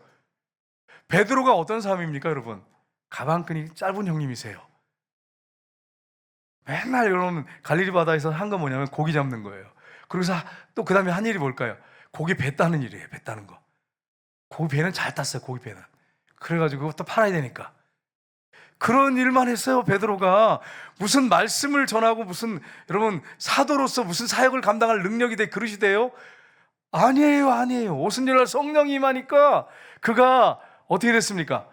베드로가 어떤 사람입니까, 여러분? 가방끈이 짧은 형님이세요. 맨날 여러분 갈릴리 바다에서 한 건 뭐냐면 고기 잡는 거예요. 그래서 또 그 다음에 한 일이 뭘까요? 고기 배 따는 일이에요. 배 따는 거. 고기 배는 잘 땄어요. 고기 배는. 그래가지고 또 팔아야 되니까. 그런 일만 했어요. 베드로가 무슨 말씀을 전하고 무슨 여러분 사도로서 무슨 사역을 감당할 능력이 돼 그릇이 돼요? 아니에요. 오순절날 성령이 임하니까 그가 어떻게 됐습니까?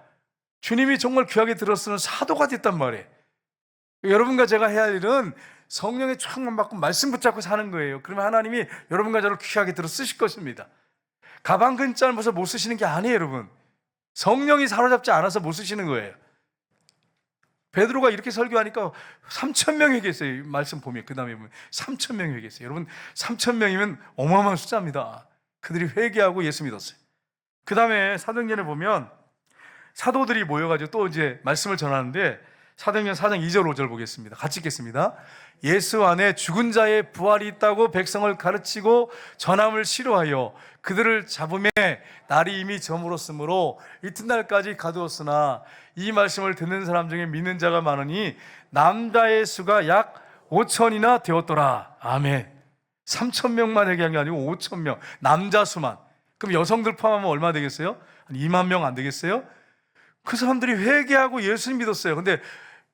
주님이 정말 귀하게 들어쓰는 사도가 됐단 말이에요. 여러분과 제가 해야 할 일은 성령의 충만 받고 말씀 붙잡고 사는 거예요. 그러면 하나님이 여러분과 저를 귀하게 들어 쓰실 것입니다. 가방끈 짧아서 못 쓰시는 게 아니에요, 여러분. 성령이 사로잡지 않아서 못 쓰시는 거예요. 베드로가 이렇게 설교하니까 3,000명이 회개했어요. 말씀 보면 그 다음에 보면 3,000명이 회개했어요. 여러분 3,000명이면 어마어마한 숫자입니다. 그들이 회개하고 예수 믿었어요. 그 다음에 사도행전에 보면 사도들이 모여가지고 또 이제 말씀을 전하는데 사도행전 4장 2절 5절 보겠습니다. 같이 읽겠습니다. 예수 안에 죽은 자의 부활이 있다고 백성을 가르치고 전함을 시로하여 그들을 잡음에 날이 이미 저물었으므로 이튿날까지 가두었으나 이 말씀을 듣는 사람 중에 믿는 자가 많으니 남자의 수가 약 5천이나 되었더라. 아멘. 3천 명만 얘기한 게 아니고 5천 명, 남자 수만. 그럼 여성들 포함하면 얼마 되겠어요? 한 2만 명 안 되겠어요? 그 사람들이 회개하고 예수님 믿었어요. 근데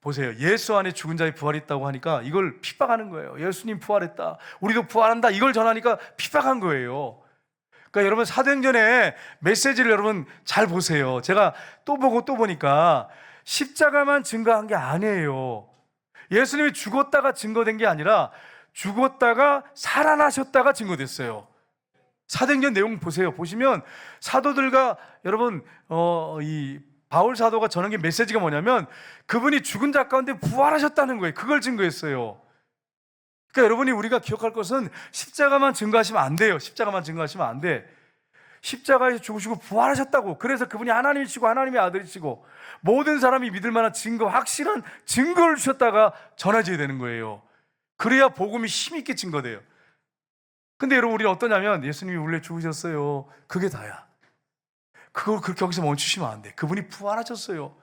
보세요. 예수 안에 죽은 자의 부활이 있다고 하니까 이걸 핍박하는 거예요. 예수님 부활했다, 우리도 부활한다, 이걸 전하니까 핍박한 거예요. 그러니까 여러분, 사도행전의 메시지를 여러분 잘 보세요. 제가 또 보고 또 보니까 십자가만 증거한 게 아니에요. 예수님이 죽었다가 증거된 게 아니라 죽었다가 살아나셨다가 증거됐어요. 사도행전 내용 보세요. 보시면 사도들과 여러분 이 바울 사도가 전한 게 메시지가 뭐냐면 그분이 죽은 자 가운데 부활하셨다는 거예요. 그걸 증거했어요. 그러니까 여러분이 우리가 기억할 것은 십자가만 증거하시면 안 돼요. 십자가만 증거하시면 안 돼. 십자가에서 죽으시고 부활하셨다고. 그래서 그분이 하나님이시고 하나님의 아들이시고 모든 사람이 믿을 만한 증거, 확실한 증거를 주셨다가 전해져야 되는 거예요. 그래야 복음이 힘있게 증거돼요. 근데 여러분, 우리는 어떠냐면 예수님이 원래 죽으셨어요, 그게 다야. 그걸 그렇게 여기서 멈추시면 안 돼. 그분이 부활하셨어요.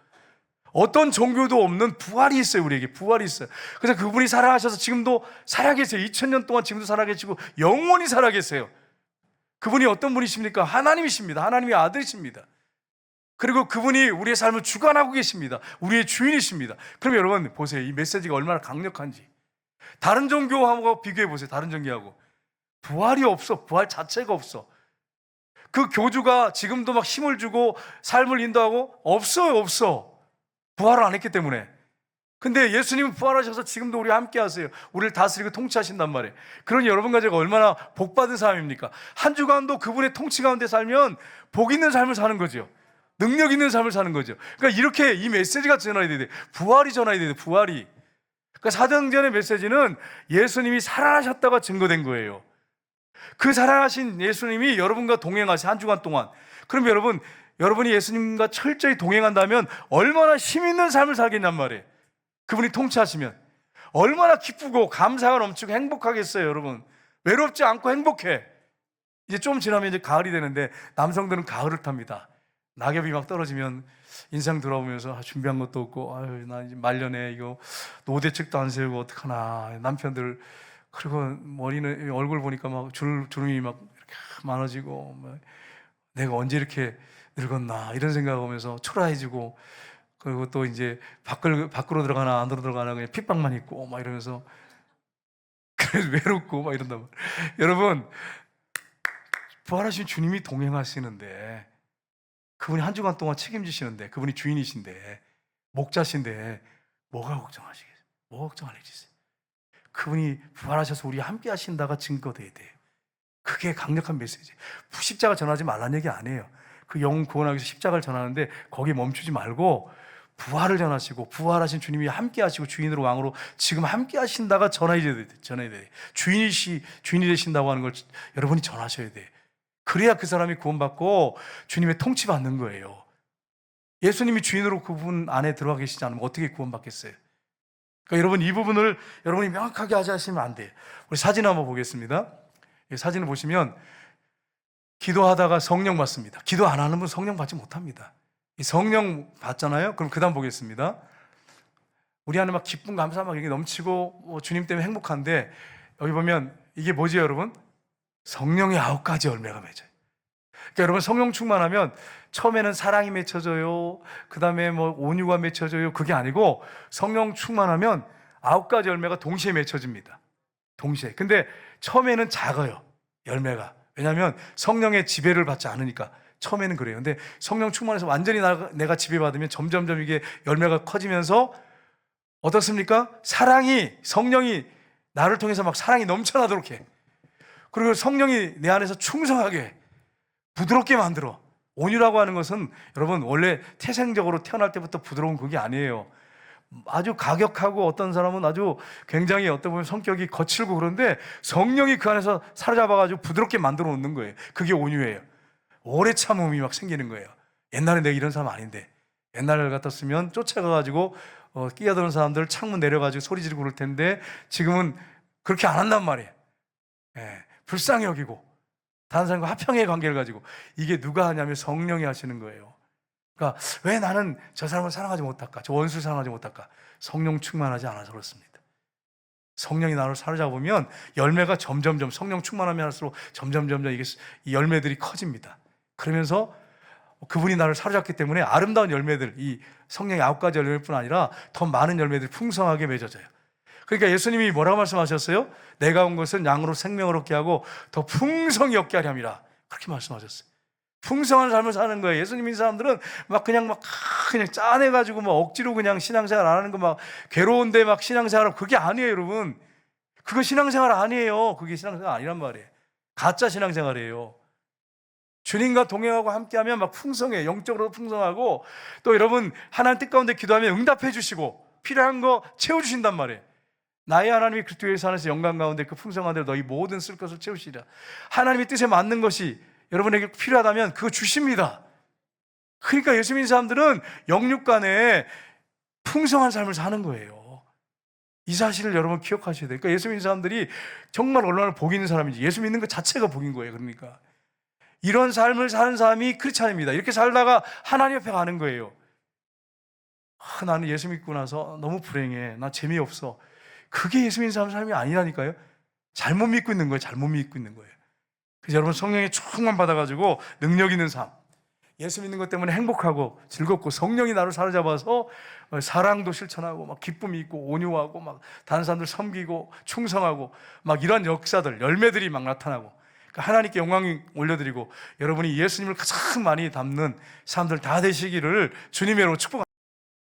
어떤 종교도 없는 부활이 있어요. 우리에게 부활이 있어요. 그래서 그분이 살아가셔서 지금도 살아계세요. 2000년 동안 지금도 살아계시고 영원히 살아계세요. 그분이 어떤 분이십니까? 하나님이십니다. 하나님의 아들이십니다. 그리고 그분이 우리의 삶을 주관하고 계십니다. 우리의 주인이십니다. 그럼 여러분 보세요. 이 메시지가 얼마나 강력한지. 다른 종교하고 비교해 보세요. 다른 종교하고 부활이 없어. 부활 자체가 없어. 그 교주가 지금도 막 힘을 주고 삶을 인도하고 없어요. 없어. 부활을 안 했기 때문에. 근데 예수님은 부활하셔서 지금도 우리와 함께 하세요. 우리를 다스리고 통치하신단 말이에요. 그러니 여러분과 제가 얼마나 복받은 사람입니까? 한 주간도 그분의 통치 가운데 살면 복 있는 삶을 사는 거죠. 능력 있는 삶을 사는 거죠. 그러니까 이렇게 이 메시지가 전해야 돼요. 부활이 전해야 돼요. 부활이. 그러니까 사도행전의 메시지는 예수님이 살아나셨다가 증거된 거예요. 그 살아나신 예수님이 여러분과 동행하신 한 주간 동안, 그럼 여러분이 예수님과 철저히 동행한다면 얼마나 힘 있는 삶을 살겠냔 말이에요. 그분이 통치하시면 얼마나 기쁘고 감사가 넘치고 행복하겠어요. 여러분, 외롭지 않고 행복해. 이제 좀 지나면 이제 가을이 되는데 남성들은 가을을 탑니다. 낙엽이 막 떨어지면 인상 돌아오면서 준비한 것도 없고, 아유, 나 이제 말년에 이거 노대책도 안 세우고 어떡하나. 남편들, 그리고 머리는, 얼굴 보니까 막 주름이 막 이렇게 많아지고, 막 내가 언제 이렇게 늙었나 이런 생각하면서 초라해지고, 그리고 또 이제 밖으로 들어가나 안으로 들어가나 그냥 핏방만 있고 막 이러면서 그래서 외롭고 막 이런단 말이에요. 여러분, 부활하신 주님이 동행하시는데, 그분이 한 주간 동안 책임지시는데, 그분이 주인이신데, 목자신데 뭐가 걱정하시겠어요? 뭐가 걱정할 일이 있어요? 그분이 부활하셔서 우리 함께 하신다가 증거돼야 돼요. 그게 강력한 메시지. 십자가 전하지 말라는 얘기 아니에요. 그 영혼 구원하기 위해서 십자가를 전하는데 거기에 멈추지 말고 부활을 전하시고, 부활하신 주님이 함께 하시고 주인으로 왕으로 지금 함께 하신다가 전해야 돼. 주인이 되신다고 하는 걸 여러분이 전하셔야 돼. 그래야 그 사람이 구원받고 주님의 통치받는 거예요. 예수님이 주인으로 그분 안에 들어가 계시지 않으면 어떻게 구원받겠어요? 그러니까 여러분, 이 부분을 여러분이 명확하게 하시면 안 돼요. 우리 사진 한번 보겠습니다. 이 사진을 보시면 기도하다가 성령 받습니다. 기도 안 하는 분 성령 받지 못합니다. 이 성령 받잖아요. 그럼 그 다음 보겠습니다. 우리 안에 막 기쁨, 감사 막 이게 넘치고 주님 때문에 행복한데, 여기 보면 이게 뭐지 여러분? 성령의 9가지 열매가 맺어요. 그러니까 여러분, 성령 충만하면 처음에는 사랑이 맺혀져요. 그 다음에 뭐 온유가 맺혀져요. 그게 아니고 성령 충만하면 9가지 열매가 동시에 맺혀집니다. 동시에. 근데 처음에는 작아요, 열매가. 왜냐하면 성령의 지배를 받지 않으니까. 처음에는 그래요. 근데 성령 충만해서 완전히 내가 지배받으면 점점점 이게 열매가 커지면서 어떻습니까? 성령이 나를 통해서 막 사랑이 넘쳐나도록 해. 그리고 성령이 내 안에서 충성하게 해. 부드럽게 만들어. 온유라고 하는 것은 여러분, 원래 태생적으로 태어날 때부터 부드러운 그게 아니에요. 아주 가격하고, 어떤 사람은 아주 굉장히 어떤 보면 성격이 거칠고, 그런데 성령이 그 안에서 사로잡아가지고 부드럽게 만들어 놓는 거예요. 그게 온유예요. 오래 참음이 막 생기는 거예요. 옛날에 내가 이런 사람 아닌데, 옛날 같았으면 쫓아가가지고 끼어드는 사람들 창문 내려가지고 소리 지르고 그럴 텐데 지금은 그렇게 안 한단 말이에요. 예, 불쌍히 여기고 다른 사람과 화평의 관계를 가지고. 이게 누가 하냐면 성령이 하시는 거예요. 그러니까 왜 나는 저 사람을 사랑하지 못할까? 저 원수를 사랑하지 못할까? 성령 충만하지 않아서 그렇습니다. 성령이 나를 사로잡으면 열매가 점점점, 성령 충만하면 할수록 점점 이게 이 열매들이 커집니다. 그러면서 그분이 나를 사로잡기 때문에 아름다운 열매들, 이 성령의 9가지 열매뿐 아니라 더 많은 열매들이 풍성하게 맺어져요. 그러니까 예수님이 뭐라고 말씀하셨어요? 내가 온 것은 양으로 생명을 얻게 하고 더 풍성히 얻게 하려 함이라. 그렇게 말씀하셨어요. 풍성한 삶을 사는 거예요. 예수님 믿는 사람들은 그냥 짜내가지고 억지로 그냥 신앙생활 안 하는 거, 막 괴로운데 막 신앙생활하고, 그게 아니에요, 여러분. 그거 신앙생활 아니에요. 그게 신앙생활 아니란 말이에요. 가짜 신앙생활이에요. 주님과 동행하고 함께하면 막 풍성해. 영적으로 풍성하고, 또 여러분 하나님 뜻 가운데 기도하면 응답해 주시고 필요한 거 채워주신단 말이에요. 나의 하나님이 그리스도 예수 안에서 영광 가운데 그 풍성한 대로 너희 모든 쓸 것을 채우시리라. 하나님의 뜻에 맞는 것이 여러분에게 필요하다면 그거 주십니다. 그러니까 예수 믿는 사람들은 영육간에 풍성한 삶을 사는 거예요. 이 사실을 여러분 기억하셔야 돼요. 그러니까 예수 믿는 사람들이 정말 얼마나 복 있는 사람인지, 예수 믿는 것 자체가 복인 거예요. 그러니까 이런 삶을 사는 사람이 크리스찬입니다. 이렇게 살다가 하나님 옆에 가는 거예요. 나는 예수 믿고 나서 너무 불행해, 나 재미없어. 그게 예수 믿는 사람 삶이 아니라니까요. 잘못 믿고 있는 거예요. 잘못 믿고 있는 거예요. 그래서 여러분 성령의 충만 받아가지고 능력 있는 삶, 예수 믿는 것 때문에 행복하고 즐겁고 성령이 나를 사로잡아서 사랑도 실천하고 막 기쁨이 있고 온유하고 막 다른 사람들 섬기고 충성하고 막 이런 역사들, 열매들이 막 나타나고, 그러니까 하나님께 영광 올려드리고 여러분이 예수님을 가장 많이 닮는 사람들 다 되시기를 주님의 이름으로 축복합니다.